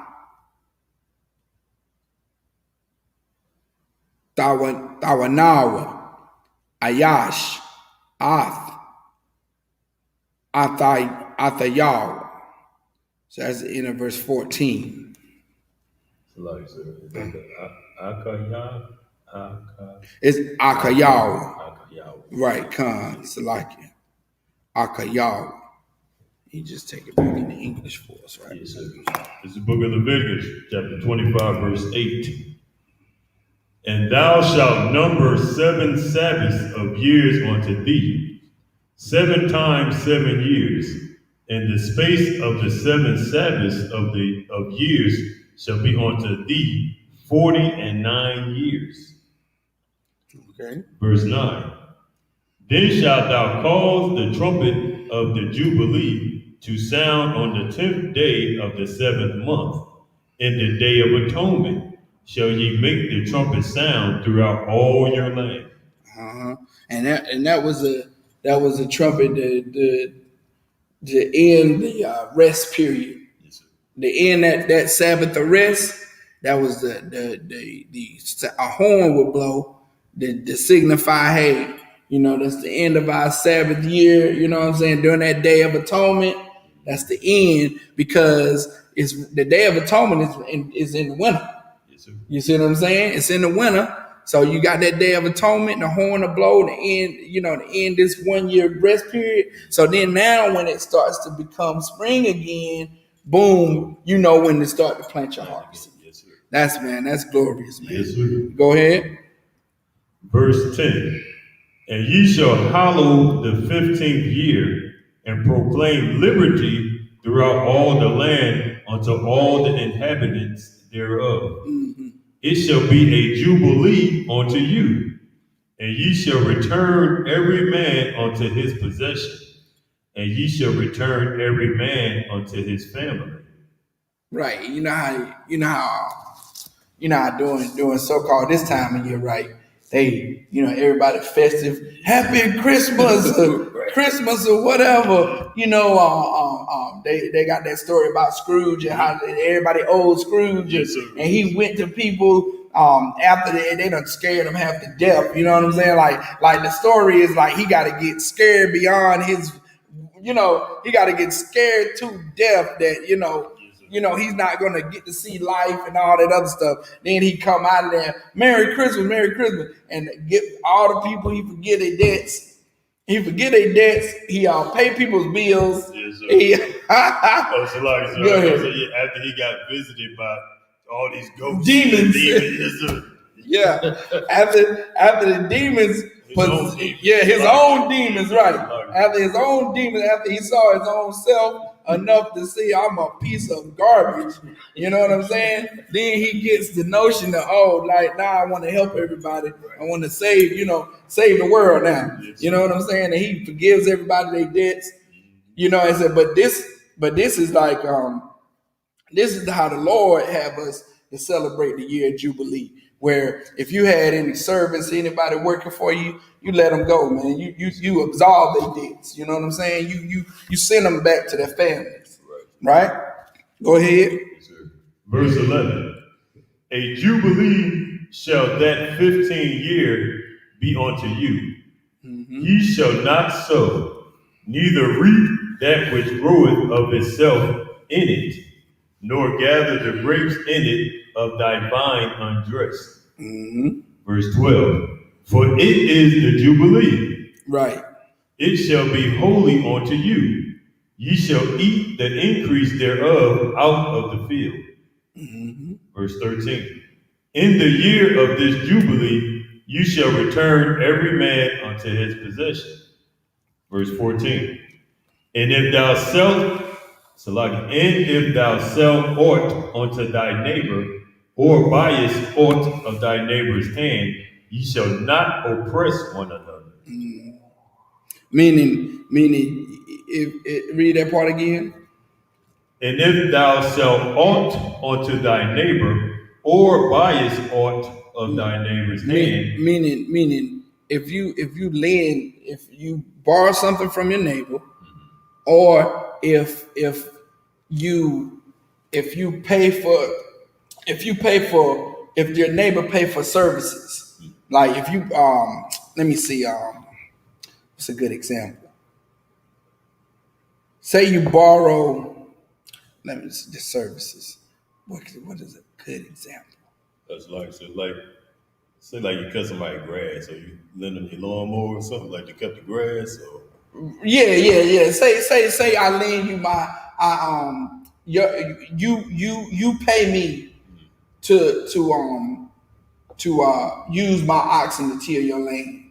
K: Tawanawa. Ayash. Ath. Athayal. So that's the end of verse 14. It's Akayawa. Right, Khan, Salakia. Akayawa. You just take it back into English for us, right?
M: Yes, sir. It's the book of Leviticus, chapter 25, verse 8. And thou shalt number 7 Sabbaths of years unto thee, 7 times 7 years. And the space of the 7 Sabbaths of years shall be unto thee 49 years.
K: Okay.
M: Verse 9. Then shalt thou cause the trumpet of the Jubilee to sound on the 10th day of the 7th month. In the day of atonement shall ye make the trumpet sound throughout all your land.
K: And that was a trumpet to end the rest period.
M: Yes, sir.
K: The end that Sabbath of rest. That was a horn would blow to signify, hey, that's the end of our Sabbath year. You know what I'm saying? During that Day of Atonement, that's the end, because it's the Day of Atonement is in the winter.
M: Yes, sir.
K: You see what I'm saying? It's in the winter. So you got that Day of Atonement, the horn to blow, the end this 1 year rest period. So then now when it starts to become spring again, boom, when to start to plant your harvest.
M: Yes, sir.
K: That's glorious, man.
M: Yes, sir.
K: Go ahead.
M: Verse 10. And ye shall hallow the 15th year, and proclaim liberty throughout all the land unto all the inhabitants thereof.
K: Mm-hmm.
M: It shall be a jubilee unto you, and ye shall return every man unto his possession, and ye shall return every man unto his family.
K: Right. You know how during so-called this time of year, right? They, everybody festive, happy Christmas, Christmas or whatever. They got that story about Scrooge and how everybody owes Scrooge, and he went to people after they done scared him half to death. You know what I'm saying? Like the story is like he got to get scared beyond his, he got to get scared to death that he's not gonna get to see life and all that other stuff. Then he come out of there, Merry Christmas, and get all the people. He forget their debts. He pay people's bills.
M: Yes, sir.
K: Go ahead.
M: After he got visited by all these ghosts,
K: demons.
M: Yes, sir.
K: Yeah, after the demons. His own demons, right? After his own demons, after he saw his own self enough to see I'm a piece of garbage, you know what I'm saying? Then he gets the notion that I want to help everybody. I want to save the world now. You know what I'm saying? And he forgives everybody their debts. I said, but this is like this is how the Lord have us to celebrate the year of Jubilee. Where if you had any servants, anybody working for you, you let them go, man. You absolve their debts. You know what I'm saying? You send them back to their families, right? Go ahead.
M: Yes, sir. Verse 11. A jubilee shall that 15 year be unto you. Mm-hmm. Ye shall not sow, neither reap that which groweth of itself in it, nor gather the grapes in it of thy vine undressed.
K: Mm-hmm.
M: Verse 12. For it is the Jubilee.
K: Right.
M: It shall be holy unto you. Ye shall eat the increase thereof out of the field.
K: Mm-hmm.
M: Verse 13. In the year of this Jubilee, you shall return every man unto his possession. Verse 14. And if thou sell aught unto thy neighbor, or buyest aught of thy neighbor's hand, ye shall not oppress one another.
K: Meaning, if read that part again.
M: And if thou sell aught unto thy neighbor, or buyest aught of thy neighbor's hand,
K: meaning, if you borrow something from your neighbor, or if your neighbor pay for services, like if you let me see, what's a good example? Say you borrow, let me see the services. What is a good example?
M: that's say like you cut somebody's grass, or you lend them your lawnmower or something, like to cut the grass, or
K: Yeah. Say I lend you you pay me to use my oxen to till your land.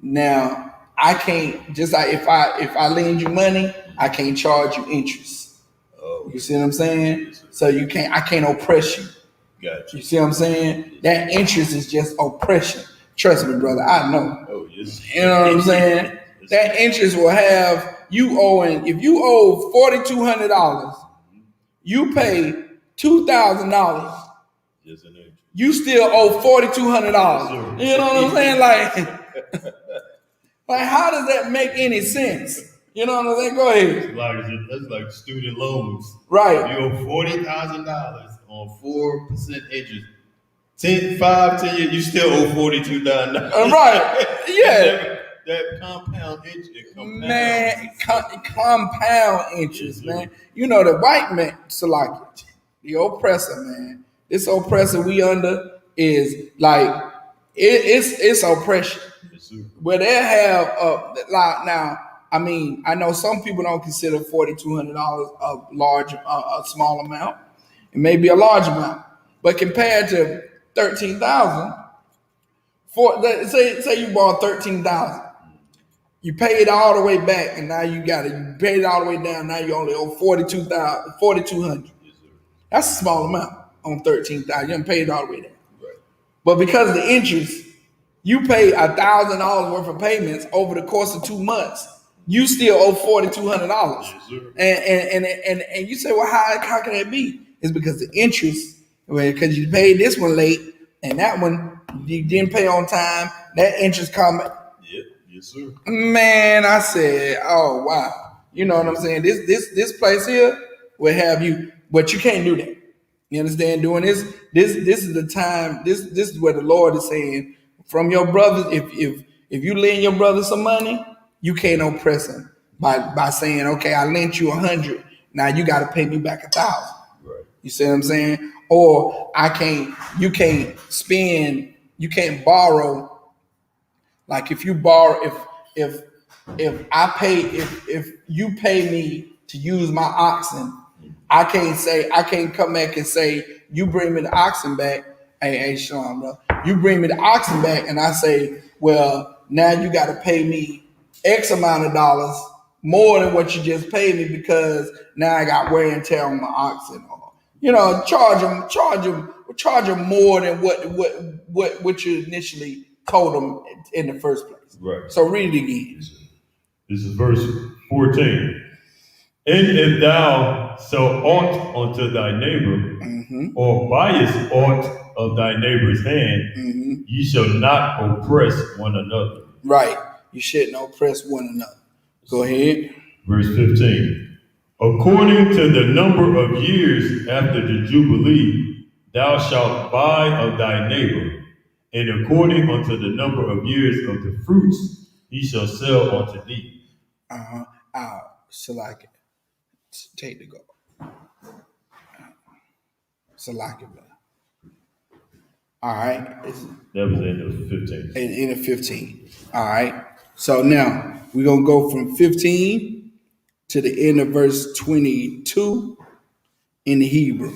K: Now I can't, just like if I lend you money, I can't charge you interest.
M: Oh,
K: you see what I'm saying? So I can't oppress you.
M: Gotcha.
K: You see what I'm saying? That interest is just oppression. Trust me, brother, I know.
M: Oh, yes.
K: You know what I'm saying? That interest will have you owing, if you owe $4,200, you pay $2,000. You still owe $4,200. You know what I'm saying? Like how does that make any sense? You know what I'm saying? Go ahead.
M: That's like student loans.
K: Right.
M: You owe $40,000 on 4% interest. 10 years, you still owe $42,000.
K: Right. Yeah.
M: That compound interest.
K: Man, compound interest, man. You know the white man, Salaki, the oppressor, man. This oppressor we under is like it's oppression. Where they have now. I mean, I know some people don't consider $4,200 a small amount. It may be a large amount, but compared to 13,000, say you bought 13,000, you paid all the way back, and now you paid it all the way down. Now you only owe 4,200. That's a small amount on 13,000. You haven't paid it all the way down. Right. But because of the interest, you pay $1,000 worth of payments over the course of 2 months. You still owe $4,200. And you say, well, how can that be? It's because the interest, because you paid this one late, and that one you didn't pay on time. That interest come.
M: Yes, sir.
K: Man, I said, oh wow. You know what I'm saying? This place here will have you, but you can't do that. You understand? Doing this is the time. This is where the Lord is saying, from your brothers, if you lend your brother some money, you can't oppress him by saying, okay, I lent you 100. Now you got to pay me back 1,000.
M: Right.
K: You see what I'm saying? Or you can't borrow. Like if you borrow, if you pay me to use my oxen, I can't come back and say, you bring me the oxen back. Hey, Sean, bro, you bring me the oxen back, and I say, well, now you got to pay me X amount of dollars more than what you just paid me because now I got wear and tear on my oxen. Or, charge them more than what you initially told them in the first place.
M: Right.
K: So read it again.
M: This is verse 14. And if thou sell aught unto thy neighbor, or buyest aught of thy neighbor's hand, ye shall not oppress one another.
K: Right. You shouldn't oppress one another. Go ahead.
M: Verse 15. According to the number of years after the Jubilee, thou shalt buy of thy neighbor, and according unto the number of years of the fruits, he shall sell unto thee.
K: Salaki. Take the go. Salaki. All right.
M: That was in the 15.
K: In the 15. All right. So now we're going to go from 15 to the end of verse 22 in the Hebrew.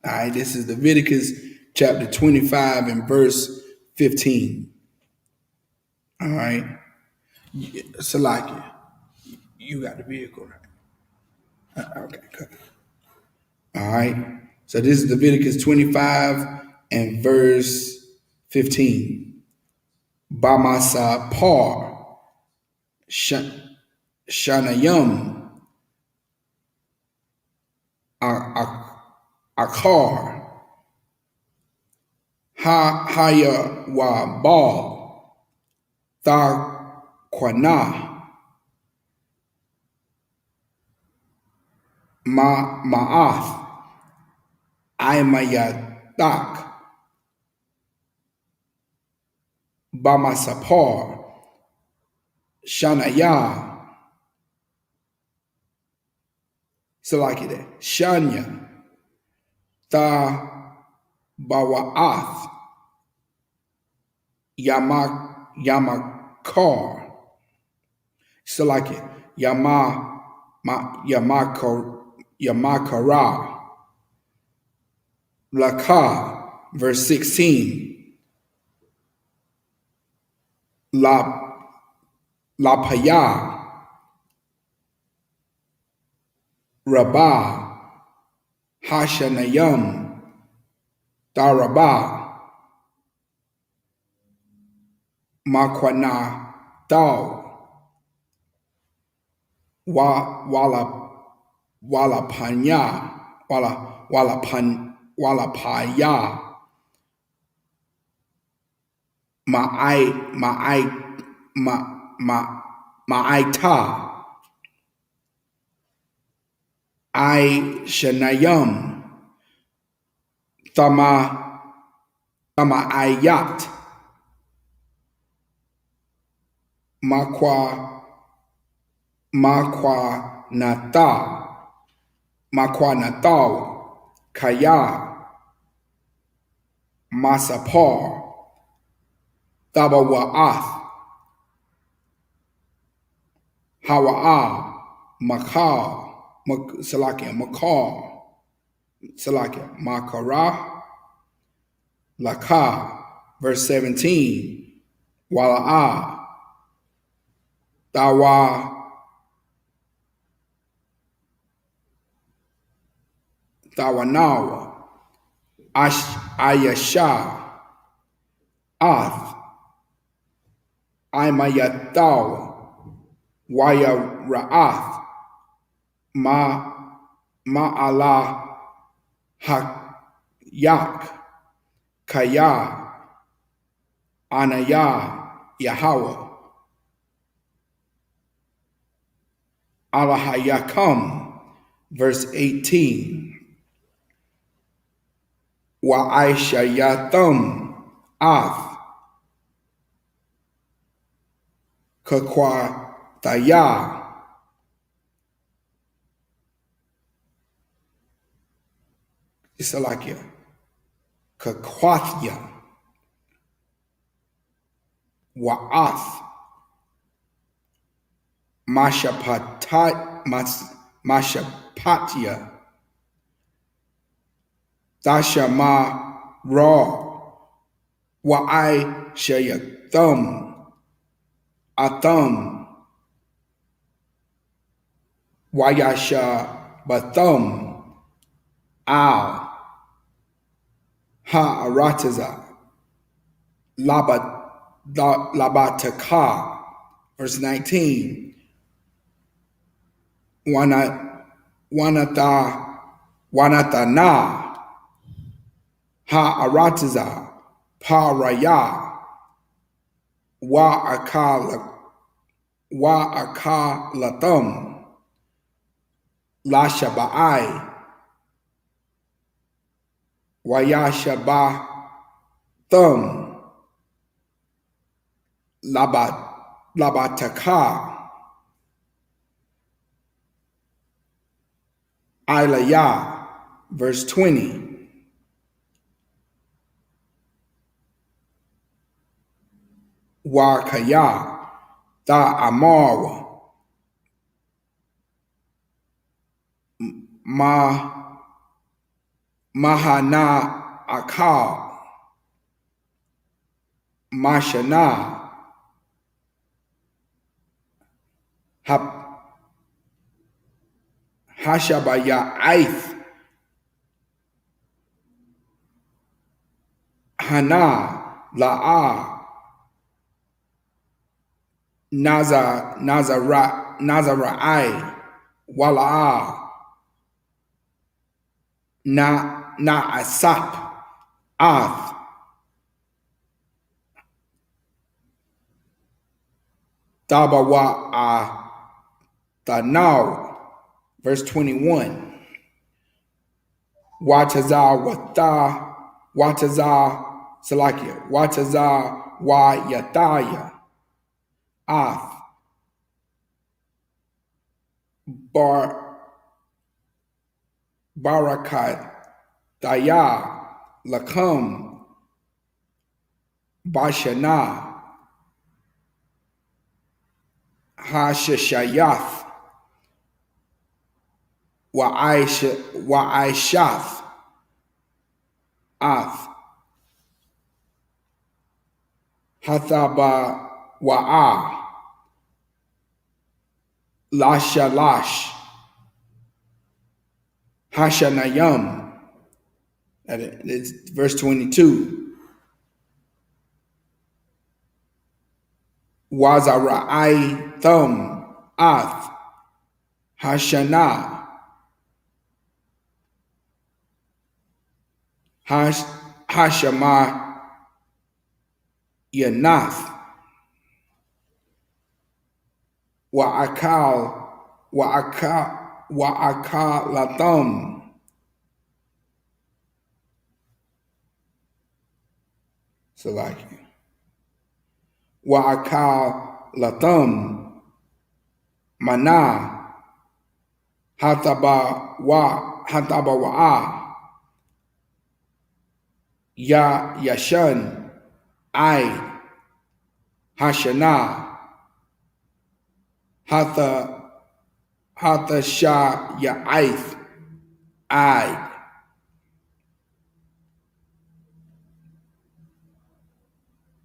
K: All right. This is Leviticus chapter 25 and verse 15. All right. Salaki. You got the vehicle, right? Okay, good. All right. So this is Leviticus 25 and verse 15. Bamasa par shanayam akar haya wa bal tha kwana ma'ath aymayadak bamasapar shanaya. So like it, shanya tha bawaath yamakar. So like it, yamakara laka. Verse 16, la paya rabah hashanayam darabah makwana dal wala panya wala paya ma'aita I shanayam tama ayat makwa natal kaya masapar tabawaath hawa'a makara laka. Verse 17, wala'a tawanawa ayasha ath aymayatawa waya ra'ath ma'ala hayak kaya anaya Yahweh alahayakam. Verse 18, wa aishayatam ath kakwa taya. Isalakia kakwathya wa'ath mashapatya dashama ra wa'ai shayatham atham wayasha batham al ha'arataza labataka. Verse 19, wanatana ha'arataza paraya wa'akalatham lashaba'ai wayashabatham labataka ilaya. Verse 20, wakaya da amar mahana akal mashana
L: Hashabaya'ith, Hana, La'a, Nazara'i, Wala'a, Asap, Ath, Tabawa'a, Tanau, verse 21. Wataza wa yataya, Ath, Barakat, Daya, Lakam, Bashana, Hashashayath, Wa'aishath, Ath, Hathaba Wa'a, Lashalash, Hashanayam. It's verse 22. Wazara'ai Thum, Ath, Hashana, Hashama Yanath, Wa'akalathum, Salaki, Wa'akalathum, Mana, Hataba Wa'a, Yashan, Ai, Hashana, Hatha Shah Ya'ith, Ai,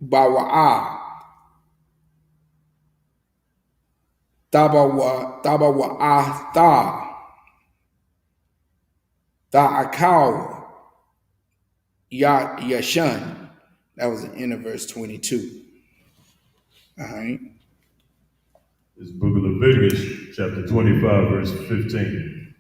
L: Bawa'a, Tabawa'a Ta'akau, Yashan. That was the end of verse 22. All right.
M: This book of Leviticus, chapter 25, verse 15.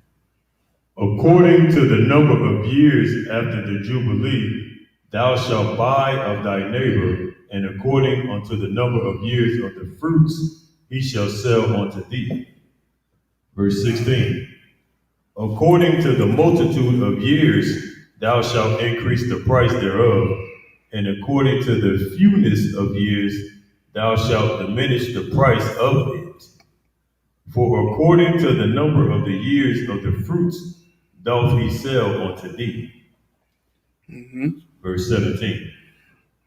M: According to the number of years after the Jubilee, thou shalt buy of thy neighbor, and according unto the number of years of the fruits, he shall sell unto thee. Verse 16. According to the multitude of years, thou shalt increase the price thereof, and according to the fewness of years, thou shalt diminish the price of it. For according to the number of the years of the fruits, doth he sell unto thee. Verse 17.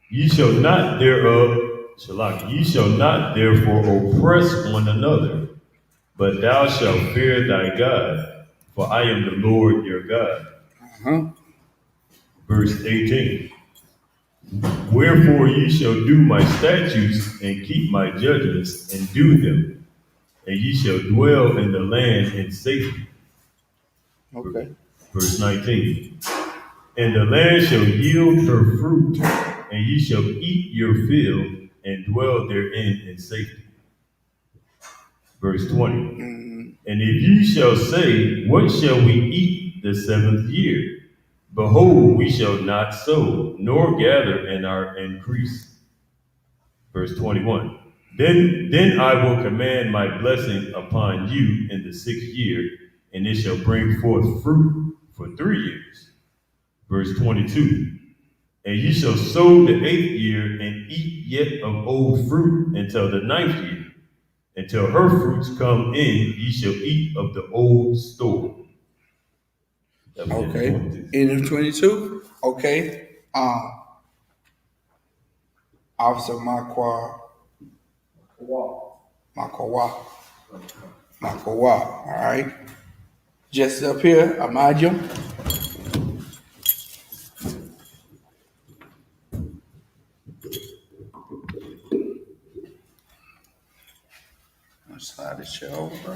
M: Ye shall not therefore oppress one another, but thou shalt fear thy God, for I am the Lord your God. Verse 18. Wherefore ye shall do my statutes and keep my judgments and do them, and ye shall dwell in the land in safety.
L: Okay.
M: Verse 19. And the land shall yield her fruit, and ye shall eat your fill and dwell therein in safety. Verse 20. And if ye shall say, what shall we eat the seventh year? Behold, we shall not sow, nor gather in our increase. Verse 21. Then I will command my blessing upon you in the 6th year, and it shall bring forth fruit for 3 years. Verse 22. And ye shall sow the 8th year, and eat yet of old fruit until the 9th year. Until her fruits come in, ye shall eat of the old store.
L: Okay. End of 22. Okay. Officer Makwa. All right. Just up here, Imagine. Slide the show over.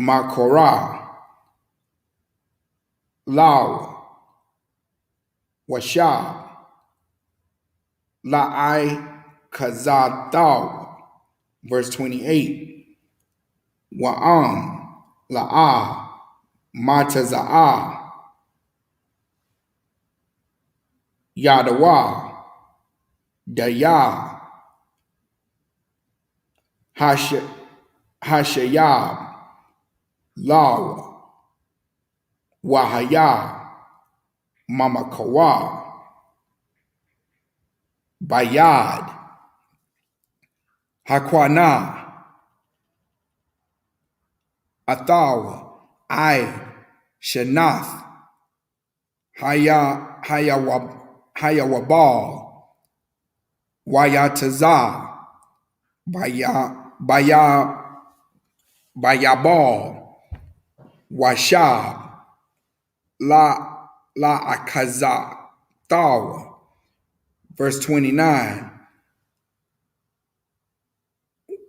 L: Makora, Law, Washab, La'ai Kazataw, verse 28, Wa'am, La'ah, Mataza'ah, Yadawa, Daya, Hashayab, Law, Wahaya, Mamakawa, Bayad, Hakwana, Athaw, Ai, Shanath, Hayawabal, Wayatazah, Bayabal, Washab, La Akaza, Thaw, verse 29,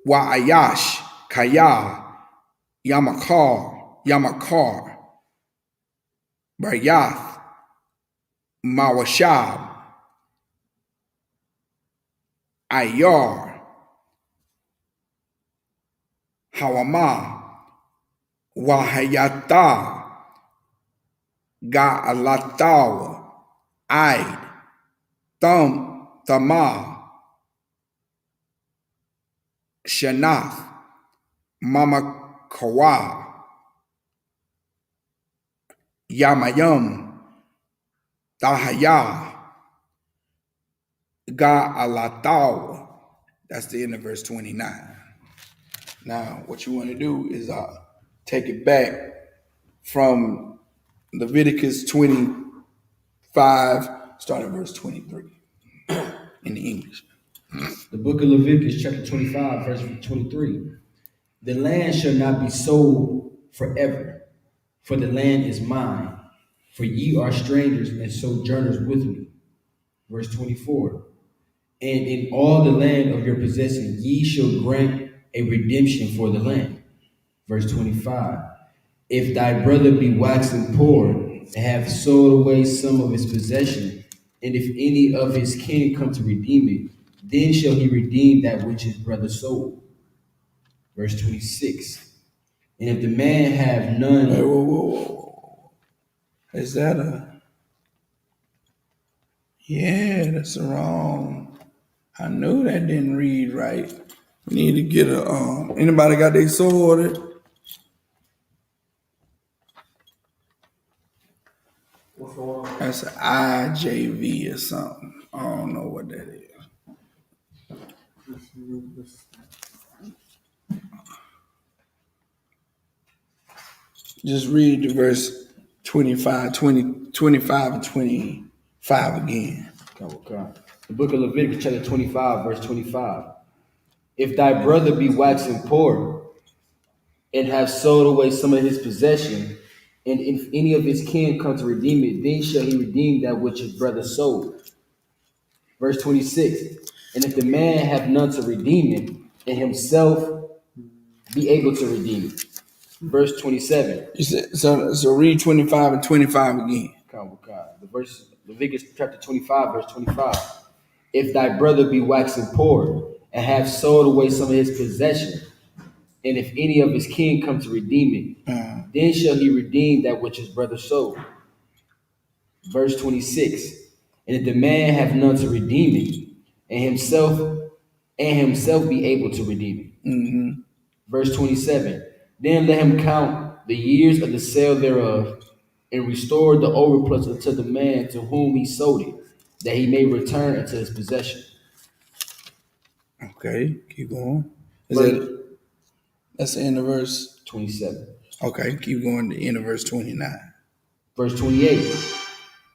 L: Wa'ayash, Kaya, Yamakar, Baryath, Mawashab, Ayar, Hawama, Wahayata, Ga'alataw, Aid, Thamah, Shanath, Mamakawa, Yamayam, Tahaya, Ga'alataw. That's the end of verse 29. Now, what you want to do is take it back from Leviticus 25, start at verse 23 in the English.
N: The book of Leviticus, chapter 25, verse 23. The land shall not be sold forever, for the land is mine, for ye are strangers and sojourners with me. Verse 24. And in all the land of your possession ye shall grant a redemption for the land. Verse 25. If thy brother be waxen poor, and have sold away some of his possession, and if any of his kin come to redeem it, then shall he redeem that which his brother sold. Verse 26. And if the man have none...
L: Hey, whoa. Is that a... Yeah, that's wrong. I knew that didn't read right. We need to get a... anybody got their sword? That's an IJV or something. I don't know what that is. Just read the verse 25 and 25 again.
N: Okay. The book of Leviticus, chapter 25, verse 25. If thy brother be waxen poor, and have sold away some of his possession, and if any of his kin come to redeem it, then shall he redeem that which his brother sold. Verse 26. And if the man have none to redeem it, and himself be able to redeem it. Verse 27.
L: You said, so read 25 and 25 again.
N: The verse, Leviticus chapter 25, verse 25. If thy brother be waxen poor, and have sold away some of his possession, and if any of his kin come to redeem it, then shall he redeem that which his brother sold. Verse 26. And if the man have none to redeem it, and himself be able to redeem it.
L: Mm-hmm.
N: Verse 27. Then let him count the years of the sale thereof, and restore the overplus unto the man to whom he sold it, that he may return into his possession.
L: Okay, keep going. That's the end of verse
N: 27.
L: Okay, keep going to the end of verse 29.
N: Verse 28.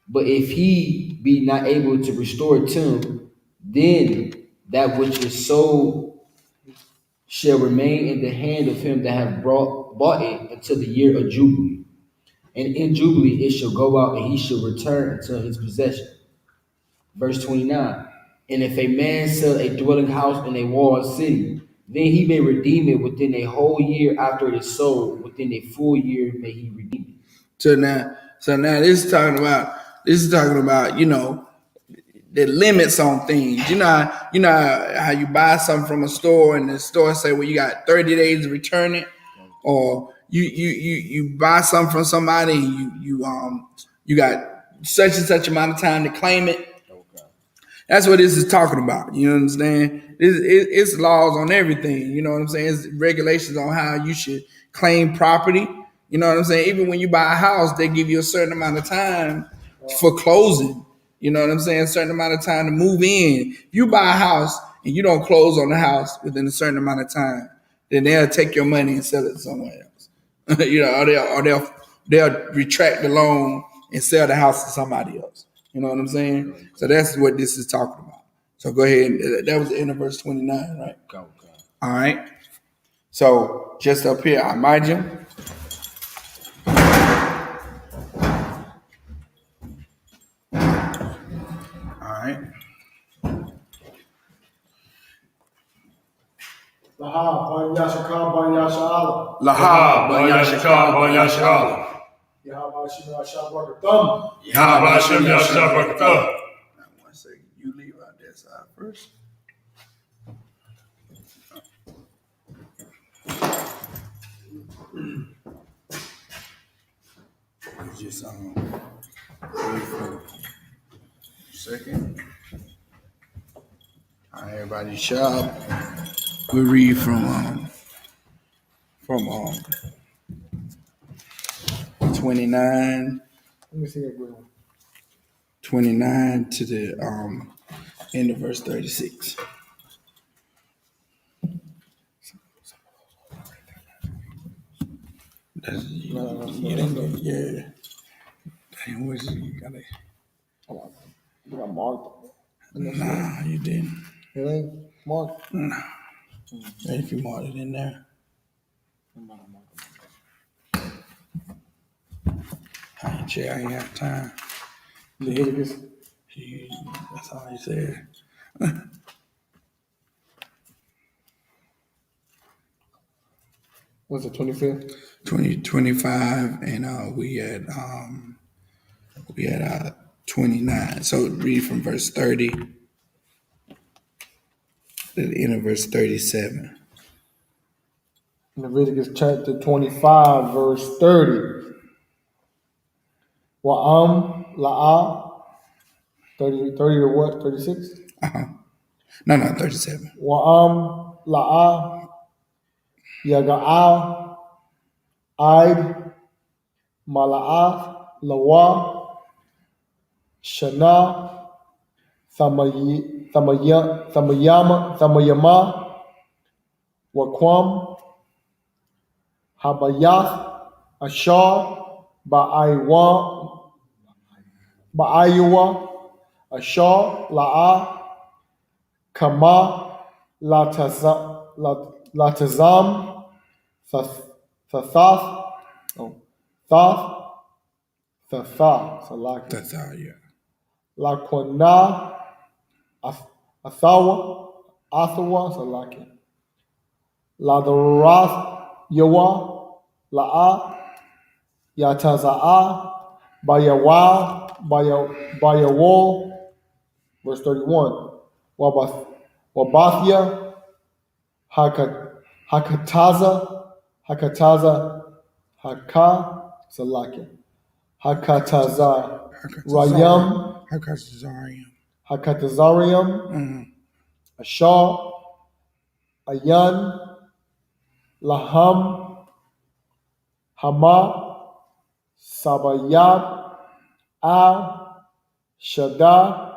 N: But if he be not able to restore it to him, then that which is sold shall remain in the hand of him that have bought it until the year of Jubilee. And in Jubilee it shall go out, and he shall return unto his possession. Verse 29. And if a man sell a dwelling house in a walled city, Then he may redeem it within a whole year after it is sold. Within a full year may he redeem it.
K: So now this is talking about the limits on things. You know how you buy something from a store and the store say, well, you got 30 days to return it, or you buy something from somebody and you got such and such amount of time to claim it. That's what this is talking about. You understand? It's laws on everything. You know what I'm saying? It's regulations on how you should claim property. You know what I'm saying? Even when you buy a house, they give you a certain amount of time for closing. You know what I'm saying? A certain amount of time to move in. If you buy a house and you don't close on the house within a certain amount of time, then they'll take your money and sell it somewhere else. or they'll retract the loan and sell the house to somebody else. You know what I'm saying? So that's what this is talking about. So go ahead. That was the end of verse 29, right?
N: Okay.
K: All right. So just up here, Imagine. All right.
F: Laha, Banya Shaka, Banya Shala.
K: Laha, Banya Shaka, Banya Shala.
F: Yahabashim Yashabakatam.
M: Yahabashim Yashabakatam.
K: One second. You leave out that side first. Just wait for a second. All right, everybody, shop. We read from 29.
F: Let me see that good one.
K: 29 to the end of verse 36. Yeah. Damn, what's you got it?
F: You got marked.
K: Nah, you didn't.
F: It ain't marked.
K: Nah. If you marked it in there. I ain't have time.
F: Leviticus.
K: That's all he said.
F: What's it, 25th?
K: 25, and we had 29. So read from verse 30 to the end of verse 37.
F: Leviticus chapter 25, verse 30. Wa'am la'a. 30 to what? 36?
K: No, 37.
F: Wa'am la'a. Yaga'al. Aid. Mala'ath. Lawa. Shana. Thamayama. Waquam. Habayath. Ashar. Ba'aywa. Ashar. La'a. Kama. Latazam. Thathath. Salaki.
K: Thatha, yeah.
F: Lakwana. Athawa. Salaki. Ladarath. Yawa. La'a. Yataza'a. Bayawal. Verse 31. Wabathya. Hakataza. Salaki. Hakataza. Rayam. Hakatazarium. Ashar. Ayan. Laham. Hama. Sabayab. Al. Shada.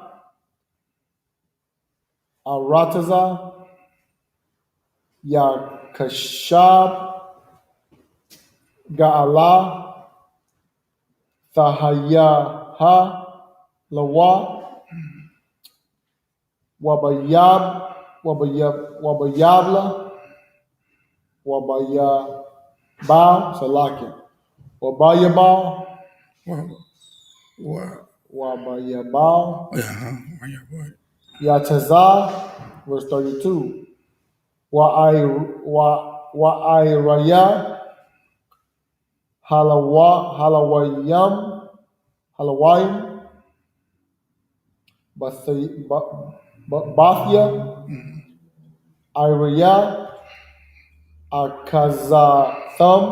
F: Arataza. Yakashab. Ga'ala. Thahayaha. Lawa. Wabayabla. Wabayabal. Salaki. Wabayabal. Wabayabal.
K: Yeah,
F: Yatazah. Verse 32.
O: Wa'airaya Halawayim Bathia Iriya Akazatham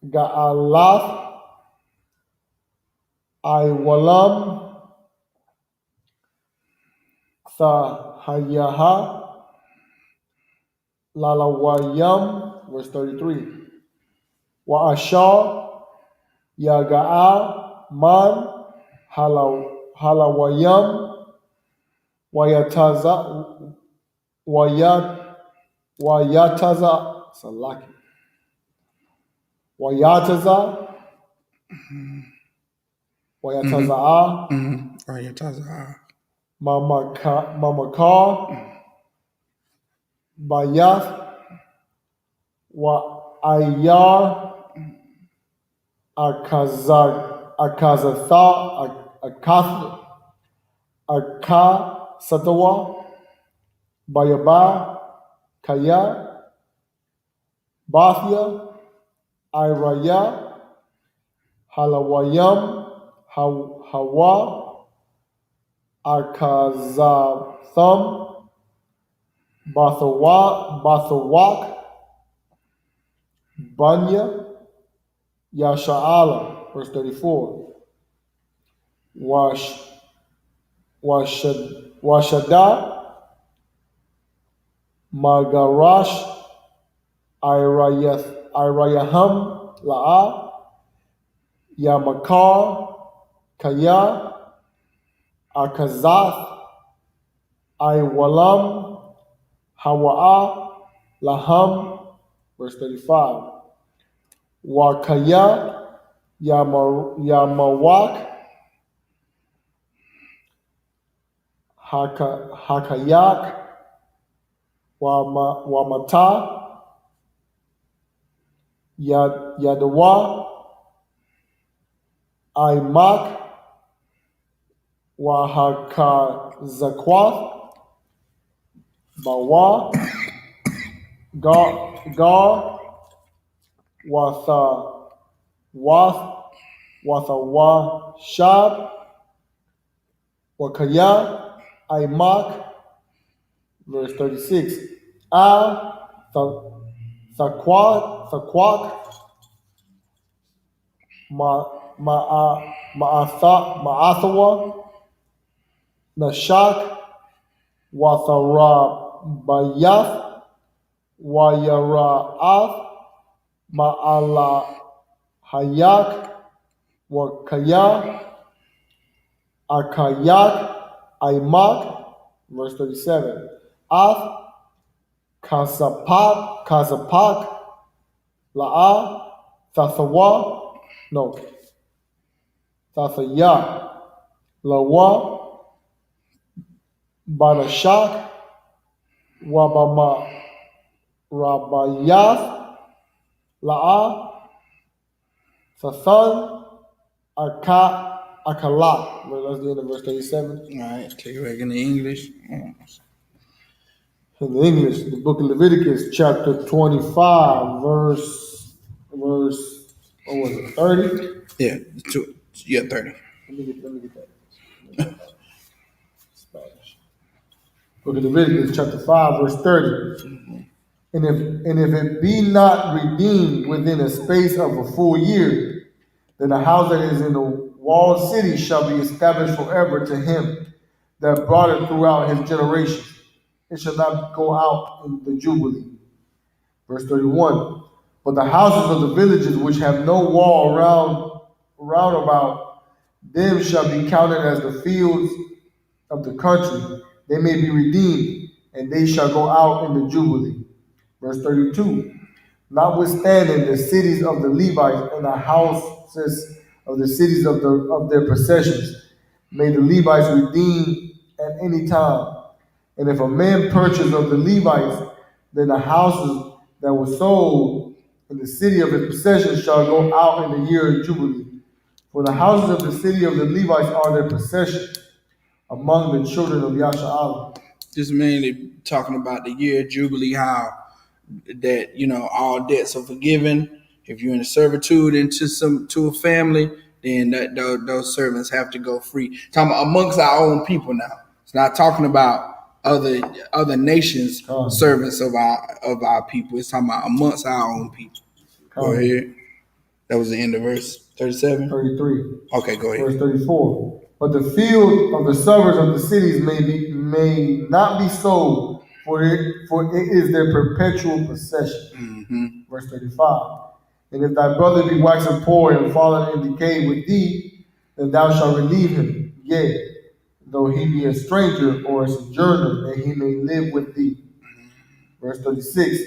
O: Ga'alath Iwalam Sahayaha Lalawayam, verse 33. Wa'ashar Yaga'a Man Halawayam Wayataza Salaki Wayataza Mamakar Bayath wa Ayar Akasatawa Bayaba Kaya Bathia Iraya Halawayam Hawa Akazatham Bathawak Banya Yasha'ala, verse 34. Washada Magarash Irayaham La'a Yamakar Kaya Akazath Iwalam Hawa'a Laham, verse 35. Wakaya Yamawak Hakayak Wamata Yadawa Aimak Wahakazakwath Bawa Gar Wathawashab Wakaya Aimak, verse 36. Thakwak Ma'athawa Nashak Watharabayath Wayara'ath Ma'ala Hayak Wakaya Akayak Aimak, verse 37. Ath Kazapak La'a Tathaya Lawa Banashak Wabama Rabayath La'a Tathan Akalat. Let's do it in verse 37.
K: All right, take it back in the English.
O: In the English, the book of Leviticus, chapter 25, verse what was it, 30?
K: Yeah, 30.
O: Let me get that. Spanish. Book of Leviticus, chapter 5, verse 30. And if it be not redeemed within a space of a full year, then the house that is in the walled city shall be established forever to him that brought it throughout his generations. It shall not go out in the Jubilee. Verse 31. But the houses of the villages which have no wall round about, them shall be counted as the fields of the country. They may be redeemed, and they shall go out in the Jubilee. Verse 32. Notwithstanding the cities of the Levites and the houses of the cities of their possessions, may the Levites redeem at any time. And if a man purchase of the Levites, then the houses that were sold in the city of his possession shall go out in the year of Jubilee. For the houses of the city of the Levites are their possession among the children of Yasha'al.
K: Just mainly talking about the year of Jubilee, how that all debts are forgiven. If you're in a servitude to a family, then those servants have to go free. Talking about amongst our own people now. It's not talking about other nations servants of our people. It's talking about amongst our own people. Go ahead. That was the end of verse 37?
O: 33.
K: Okay, go ahead.
O: Verse 34. But the field of the suburbs of the cities may not be sold, for it is their perpetual possession. Verse 35. And if thy brother be waxen poor and fallen in decay with thee, then thou shalt relieve him. Yea, though he be a stranger or a sojourner, that he may live with thee. Verse 36.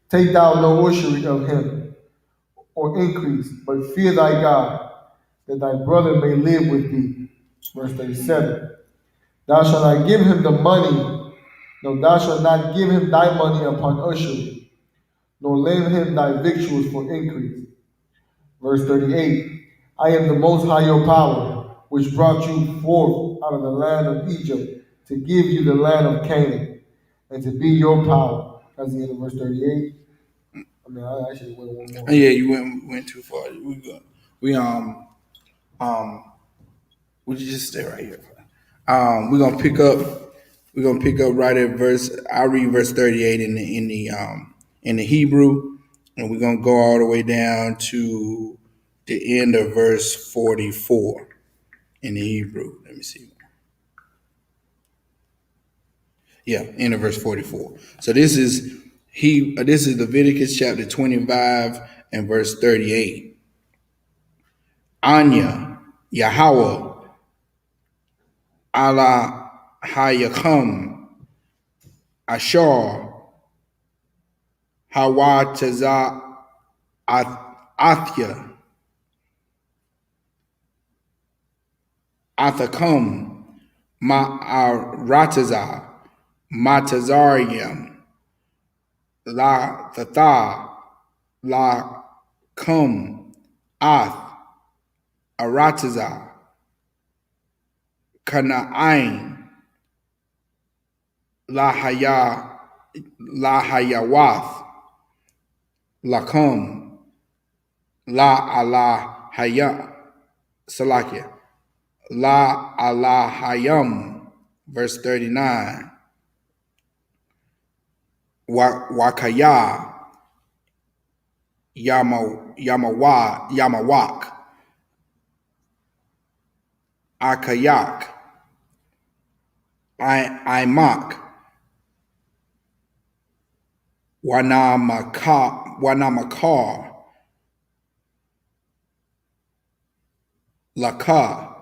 O: Take thou no usury of him, or increase, but fear thy God, that thy brother may live with thee. Verse 37. Thou shalt not give him the money, no, thou shalt not give him thy money upon usury, nor lend him thy victuals for increase. Verse 38. I am the most high your power, which brought you forth out of the land of Egypt, to give you the land of Canaan, and to be your power. That's the end of verse 38. I mean, I actually went one more.
K: Yeah, you went too far. We just stay right here. We're gonna pick up right at verse. I'll read verse 38 in the Hebrew, and we're gonna go all the way down to the end of verse 44 in the Hebrew. Let me see. Yeah, end of verse 44. So this is Leviticus chapter 25 and verse 38. Anya, Yahweh, Allah Hayakam, Ashar, Hawataza Athya, Athakam, Ma'arataza, Matazariam, La Thatha, La Kum, Ath, Arataza, Kana'ain, La Hayawath, Lakum, La Allah Hayam, Salakia, La Allah Hayam, verse 39, Wakaya, Yamawak, Akayak, Imak, Wanamakar, Laka,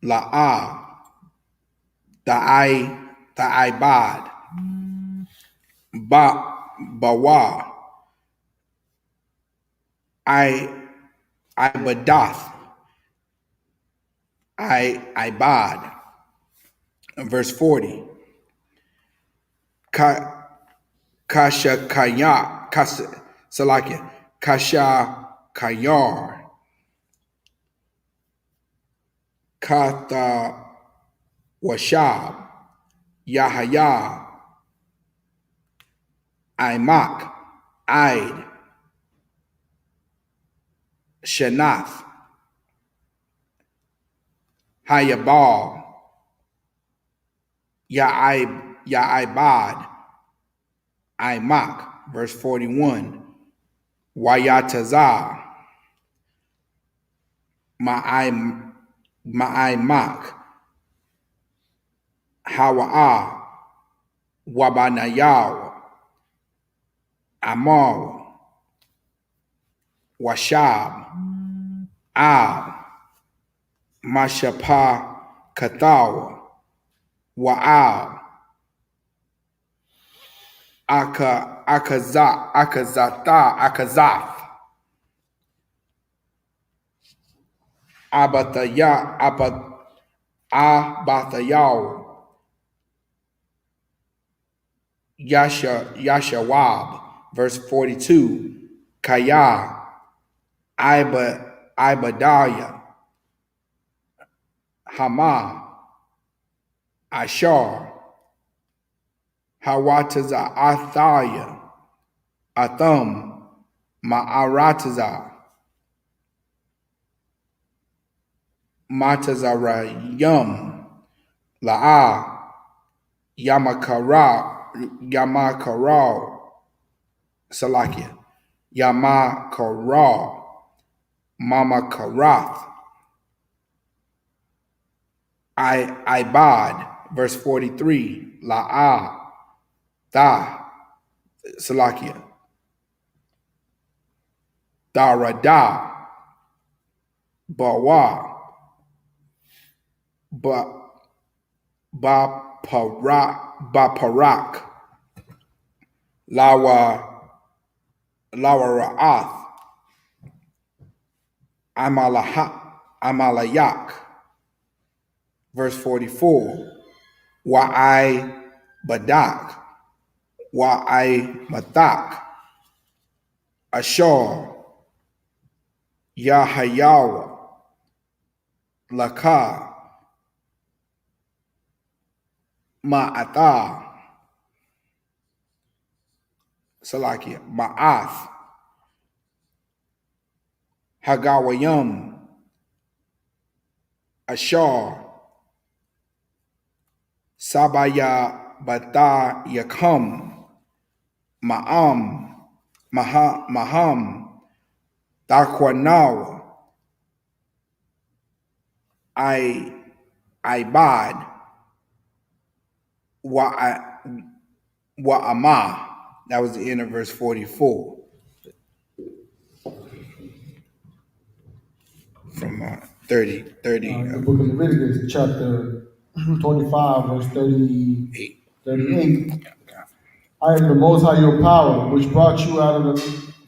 K: La'a, Da'ibad, Bawa, Ibadath, Ibad. Verse 40. Kasha Kaya, Salakia, Kasha Kayar, Katha Washab, Yahaya, Imak, Aid, Shanath, Hayabal, Ya'ibad, Imak, verse 41, Wayatazah, Ma'aimak, Hawa'ah, Wabanayaw, Amal, Washab, Al, Mashapa Kathawa, Wa'al, Akazath, Abathayaw, Yashawab, verse 42, Kaya, Ibadaya, Hama, Ashar, Hawataza Athaya, Atham, Ma'arataza, Matazara Yum, La'a, Yamakara, Salakia, Yamakara, Mama Karath, Ibad, verse 43, La'a, Da, Salakia, Darada, Bawa, Baparak, Lawara'ath, Amalayak, verse 44, Wa'ai Badak, Wa'ai Mathak, Ashar, Yahayawa, Laka, Ma'atha, Salakia, Ma'ath, Hagawayam, Ashar, Sabaya Bata Yakam, Ma'am, Maham, Dakwanawa, Ibad, Wa'amah. That was the end of verse 44. From 30.
O: The book of Leviticus, chapter 25, verse 38. I am the Most High your power, which brought you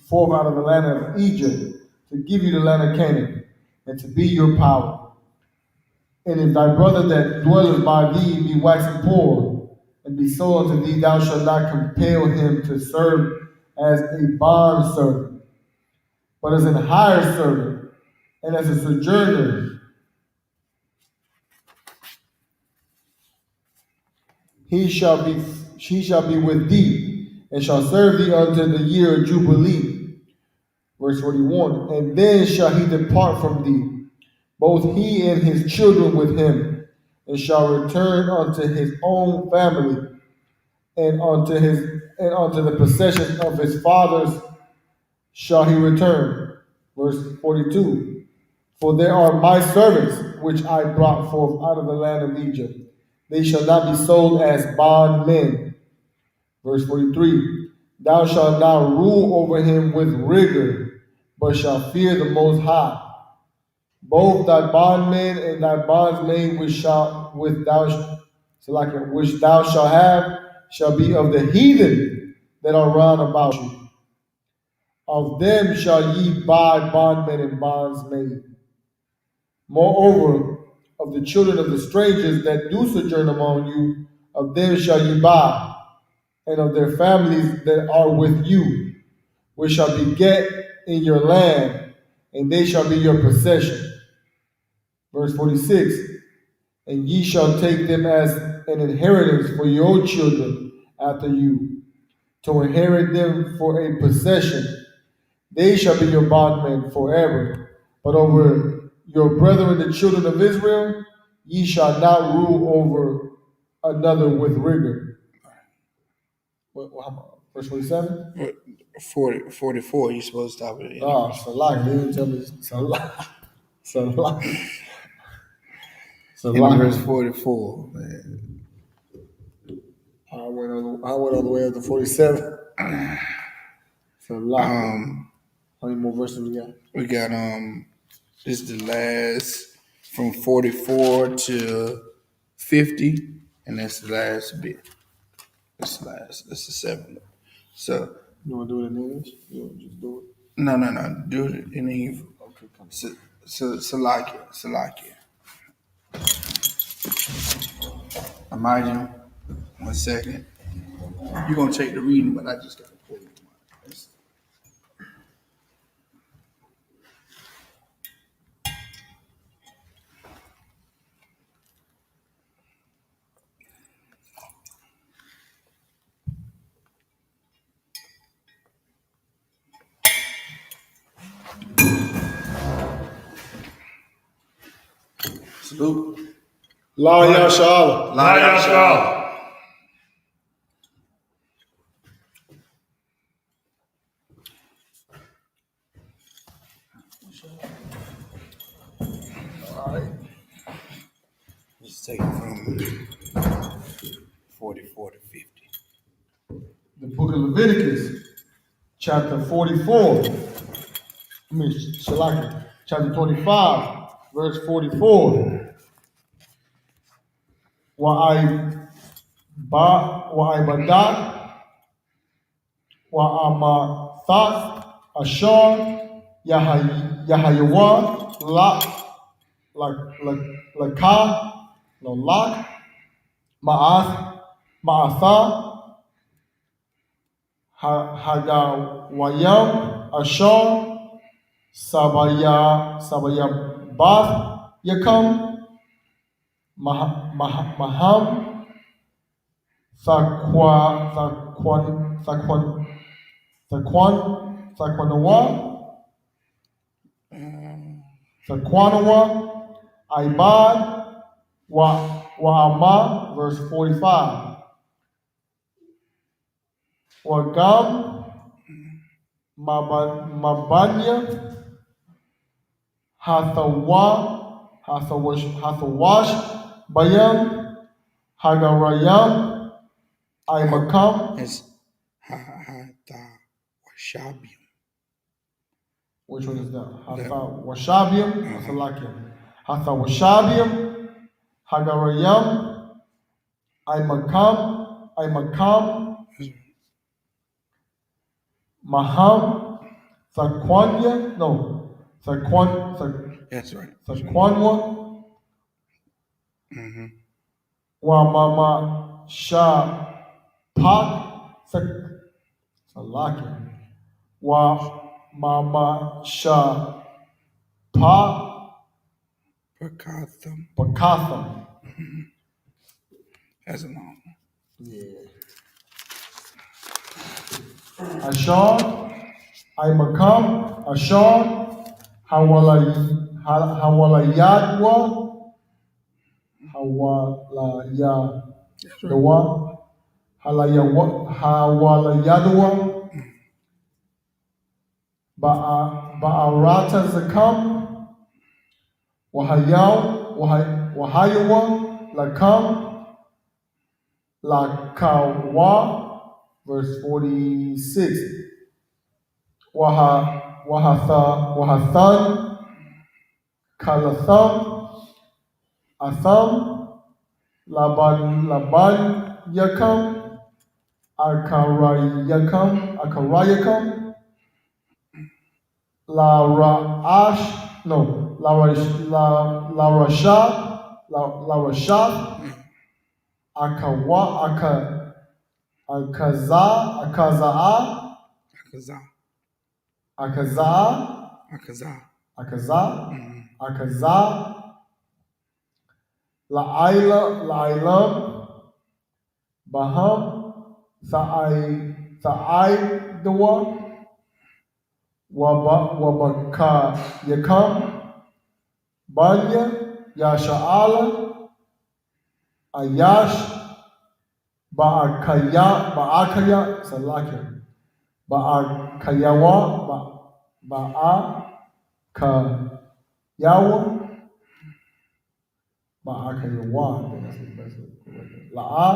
O: forth out of the land of Egypt, to give you the land of Canaan, and to be your power. And if thy brother that dwelleth by thee be waxing poor, and be sold unto thee, thou shalt not compel him to serve as a bond servant, but as an hired servant, and as a sojourner. She shall be with thee, and shall serve thee unto the year of Jubilee. Verse 41. And then shall he depart from thee, both he and his children with him, and shall return unto his own family, and unto the possession of his fathers shall he return. Verse 42. For there are my servants, which I brought forth out of the land of Egypt. They shall not be sold as bondmen. Verse 43. Thou shalt not rule over him with rigor, but shalt fear the Most High. Both thy bondmen and thy bondsmaid which thou shalt have shall be of the heathen that are round about you. Of them shall ye buy bondmen and bondsmaid. Moreover, of the children of the strangers that do sojourn among you, of them shall ye buy, and of their families that are with you, which shall beget in your land, and they shall be your possession. Verse 46, and ye shall take them as an inheritance for your children after you, to inherit them for a possession. They shall be your bondmen forever. But over your brethren, the children of Israel, ye shall not rule over another with rigor. Verse 47?
K: 44, you're supposed to stop it.
O: Oh, Salah, you didn't tell me. Salah.
K: Verse 44. Man.
O: I went all the way up to 47. Salah. How many more verses we got?
K: We got this is the last from 44 to 50, and that's the last bit. That's the seventh. So
O: you want to do it in English? You want to just do it?
K: No. Do it in Hebrew. Okay, come on. Salakia. Imagine, 1 second. You're gonna take the reading, but I just gotta pull it. Salute.
O: La Yashala.
M: La Yashala.
K: All right. Let's take it from 44 to 50.
O: The book of Leviticus, chapter 44. Shalaki, chapter 25, verse 44. Wa'aibadat, wa'amathat, ashar, Yahayawa, lak, ma'atha, hagawayam, ashar, Sabaya Bath Yakam Maham Thaqanawa Ibad Wa'ama, verse 45. Wagam Mabanya Hathawash Bayam Hagarayam Imakam.
K: It's Hatawashabium.
O: Which one is that? Hathawashabium. Hathawashabium Hagarayam Imakam Maham Thaqanya. No,
K: That's right.
O: Thaqanwa.
K: Mm-hmm.
O: Wamama Shah Pak Salakia. Wamama Shah Pa
K: Pakatham.
O: Mm-hmm.
K: That's a long one.
O: Yeah. Ashar, Imakam, Ashar, Hawalayadwa, Hawalayadwa, Ba'arata Zakam, Wahayawa, Lakam, Lakawa, verse 46. Wahathan, Kalatham, Atham, Laban Yakam, Akarayakam, Larasha, Akaza, Lailam, Baham, Tha'ai, Wabaka Yakam, Banya, Yasha'ala, Ayash, Ba'akaya, Salakia, Ba'akayawa, Ba'akayawa, I think that's the best way to correct it. La'a,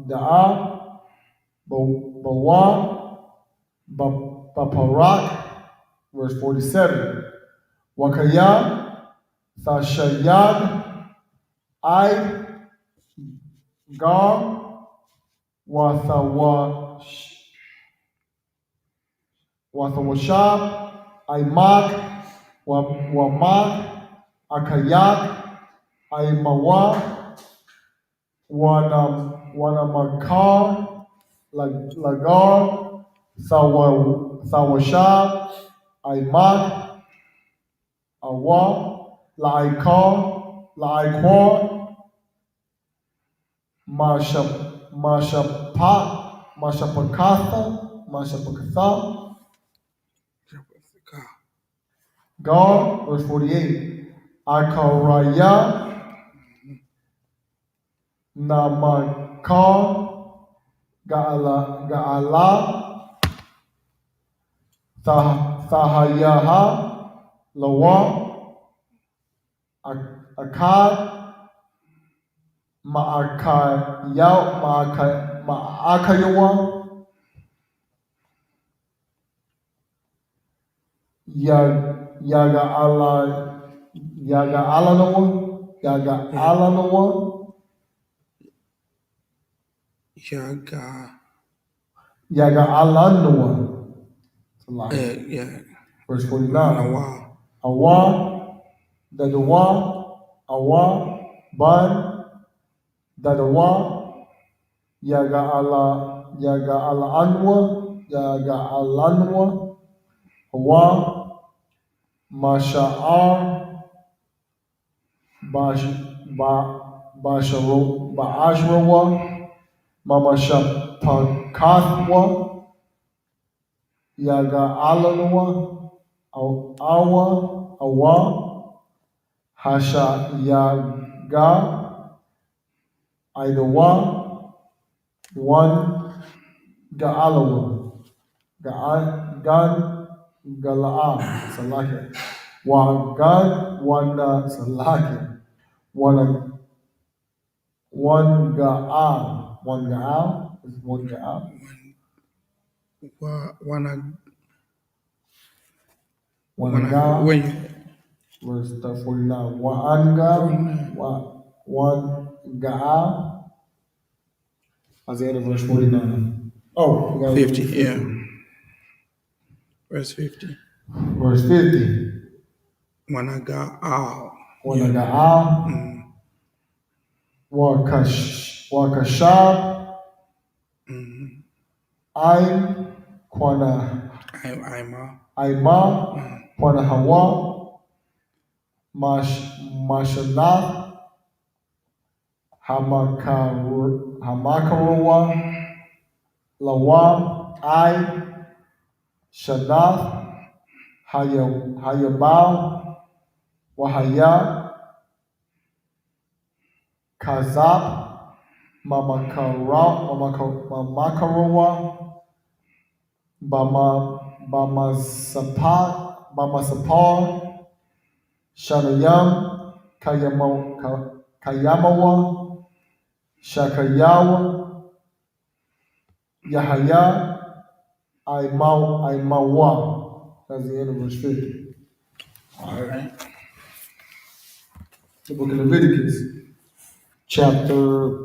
O: Da'a, Bawa, Baparak, verse 47. Wakaya, Thashayad, I, Gar, Wathawashab, Aimak, Wamak, Akayak, Aimawa, Wanamakar, Lagar, Thawashab, Aimak, Awa, Laikor, Mashapat, Mashapakatha, God, verse 48. Akaraya, Namakar, Ga'ala, Thahayaha, Lawa, Akkad, Ma'akayawa, Yaga'alanawa, Yaga'alanawa. Verse 49. Awa, Dadawa, Awa, Ban, Dadawa, Yaga'alanwa, Hawa, Masha'ar, Ba'ashrawa, Mamashapakathwa, Yaga'alanwa, Awa, Hasha Yaga, Idawa, one Ga'alawa, Gan Gala'a, Salaki, Gan Wanda Salaki, one Ga'a, one Ga'a, is one Ga'a. One Ga'a, verse 49. One Ga'a, Isaiah verse 49. Oh, we got 50, yeah.
K: Verse 50.
O: Verse 50.
K: Wanaga'al.
O: Wakashab. Aima. Kwana Hawa. Mashanath. Hamakarowa. Lawa. Shanath. Hayabal, Wahaya, Kazab, Mamakarowa, Bamasapar, Shanayam, Kayamawa, Shakayawa, Yahaya, Aimawa. That's the end of verse 50. All right. The book of Leviticus, chapter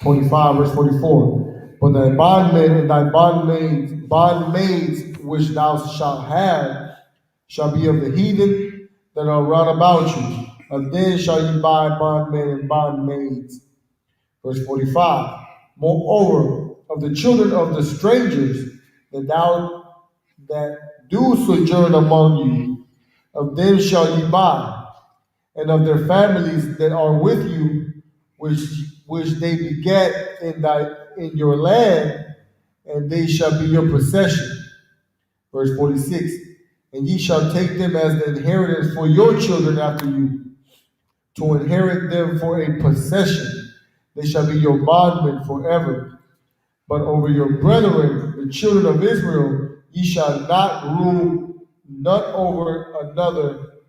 O: 25, verse 44. But thy bondmen and thy bondmaids which thou shalt have shall be of the heathen that are round about you. Of then shall you buy bondmen and bondmaids. Verse 45. Moreover, of the children of the strangers that do sojourn among you, of them shall ye buy, and of their families that are with you, which they beget in your land, and they shall be your possession. Verse 46. And ye shall take them as the inheritance for your children after you, to inherit them for a possession. They shall be your bondmen forever. But over your brethren, the children of Israel, ye shall not rule none over another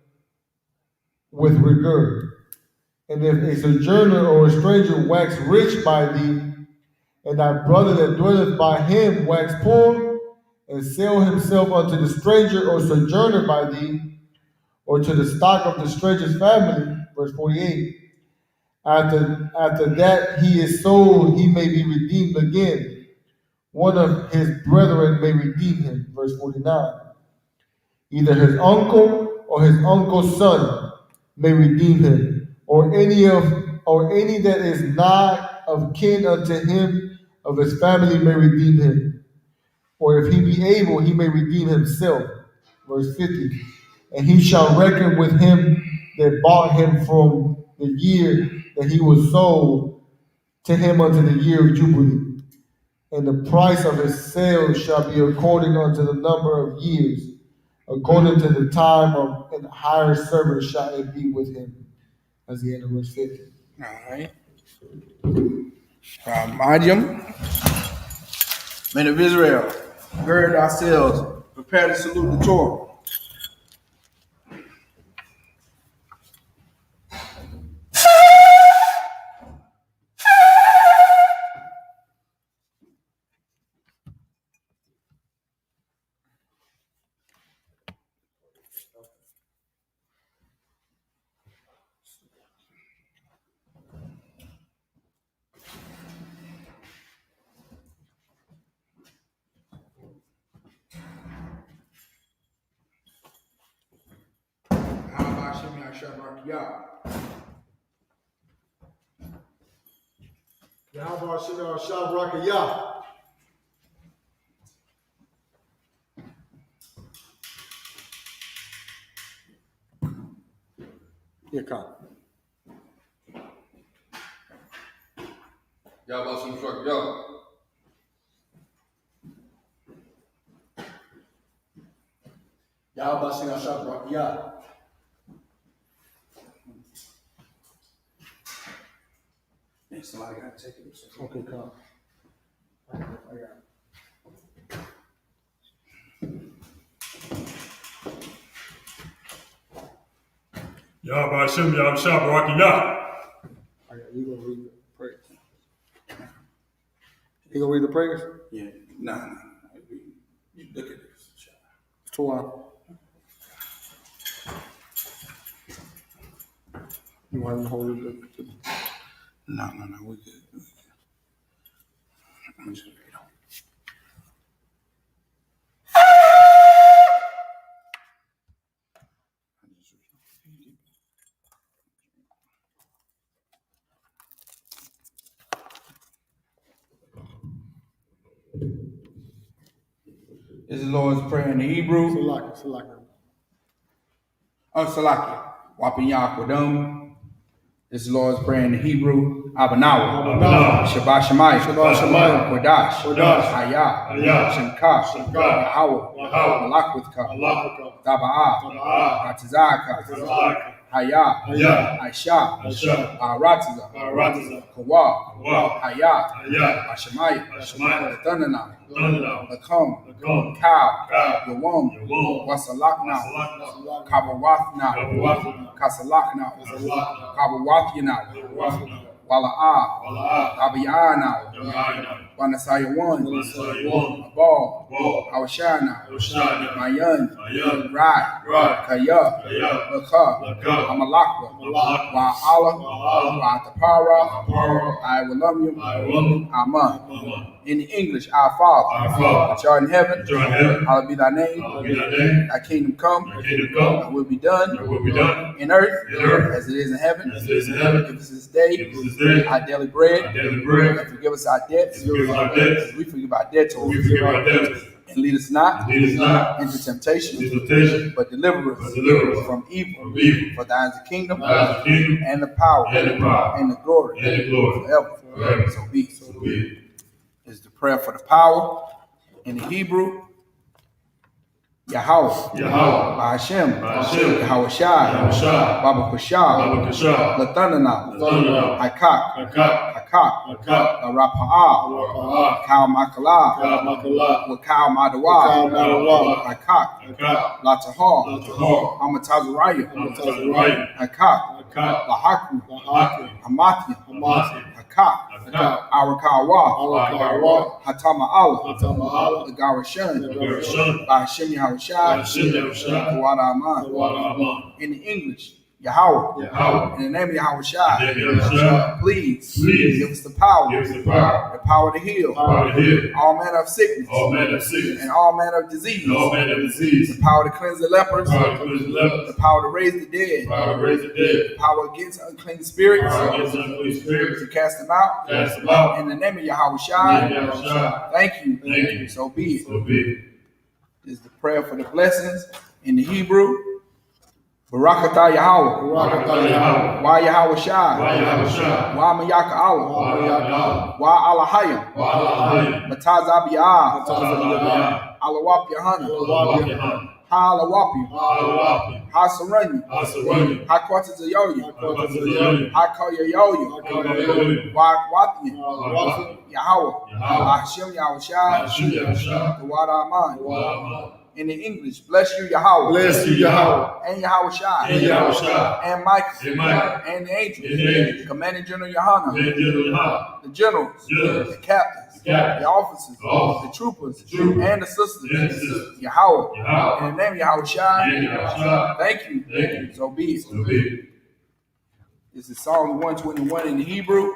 O: with regard. And if a sojourner or a stranger wax rich by thee, and thy brother that dwelleth by him wax poor, and sell himself unto the stranger or sojourner by thee, or to the stock of the stranger's family, verse 48, after that he is sold, he may be redeemed again. One of his brethren may redeem him, verse 49. Either his uncle or his uncle's son may redeem him, or any that is not of kin unto him of his family may redeem him. Or if he be able, he may redeem himself. Verse 50. And he shall reckon with him that bought him from the year that he was sold to him unto the year of Jubilee. and the price of his sale shall be according unto the number of years, according to the time of an hired servant shall it be with him. That's the end of verse 50.
K: All right. Mariam, men of Israel, gird ourselves, prepare to salute the Torah.
O: Yahweh Shemar Shabrakayah. Here, come.
L: Yahweh Shem Shrak Yah.
O: Yahweh Shemar Shabrakayah.
K: Somebody got to take it.
O: Okay, come. I got it.
M: Yahweh Hashem, Yahweh Shabbat.
O: You gonna read the prayers? You gonna read the prayers?
K: Yeah. Nah. You look at this.
O: It's 2 hours. You want to hold it?
K: No, we good. I'm just read on. This is the Lord's Prayer in the Hebrew.
O: Salaki.
K: Salaki. Wapin Yakodum. This is the Lord's Prayer in the Hebrew. Abanawa. Shabbat Shemayim. Kodash. Hayah. Shemka. Yahweh. Malakwithka. Taba'ah. Ratizaka. Hayah. Aisha. Baratiza. Kawa. Hayah. Hashemayim. Thunderna. Lakum. Cow. Yawam. Wasalakna. Kabawathna. Kasalakna. Kabawathina. Wala'ah. Abiyana. Wanasayawan. Abal. Awashana. Mayan. Rai. Kaya. Laka. Amalakwa. Wa'ala. Wa'atapara. I Aman. In English, our Father, which art in heaven, hallowed be thy name. Thy kingdom come, thy will be done in earth as it is in heaven. Give us this day our daily bread, and forgive us our debts as we forgive our debtors. And lead us not into temptation, but deliver us from evil. For thine is the kingdom, and the power, and the glory, forever. So be it. Is the prayer for the power in the Hebrew. Yahweh. Hashem. Yahweh Shai. Baba Kushah. Lathunana. Hakak. Rapa'ah. Kal Makalah. Wakal Madawa. Hakak. Latahar. Amatazariah. Hakak. Lahaku. Hamathia. Hakak. Arakawa. Hatama Allah. Lagarashan. Hashem Yahweh Shai. Kawada Aman. In English, Yahweh. In the name of Yahweh Shai. Please give us the power. The power to heal. All manner of sickness. And all manner of disease. The power to cleanse the lepers. The power to raise the dead. The power against unclean spirits. To cast them out. In the name of Yahweh Shai. Thank you. So be it. Is the prayer for the blessings in the Hebrew. Barakatah Yahweh.
O: Barakatah Yahweh.
K: Wa Yahweh Shai.
M: Wa Yahweh Shai.
K: Wa Mayaka Allah.
M: Wa Mayaka.
K: Wa Alahayim.
M: Wa Alahayim.
K: Matazabiyah.
M: Matazabiyah.
K: Alawap Yahana.
M: Alawap Yahana.
K: Ha Alawapi.
M: Ha Alawapi.
K: Ha Saranya.
M: Ha Saranya.
K: Ha Kwatazayoya.
M: Ha Kwatazayoya.
K: Ha Koyayoya.
M: Ha Koyayoya.
K: Wa Akwathiya.
M: Wa Akwathiya.
K: Yahweh.
M: Yahweh.
K: Hashem Yahweh Shai.
M: Hashem Yahweh Shai.
K: Tawada Aman.
M: Tawada Aman.
K: In the English, bless you, Yahweh.
O: Bless you, Yahweh.
K: And Yahweh Shai.
M: And Yahweh Shai.
K: And Michael.
M: And Michael.
K: And the angels.
M: And the angels.
K: Commanding General Yohana.
M: Commanding General Yohana.
K: The generals.
M: Generals.
K: The captains.
M: The captains.
K: The officers.
M: The officers.
K: The troopers.
M: The troopers.
K: And the sisters.
M: And the sisters.
K: Yahweh.
M: Yahweh.
K: In the name of Yahweh Shai.
M: And Yahweh Shai.
K: Thank you.
M: Thank you.
K: So be it.
M: So be it.
K: This is Psalm 121 in the Hebrew.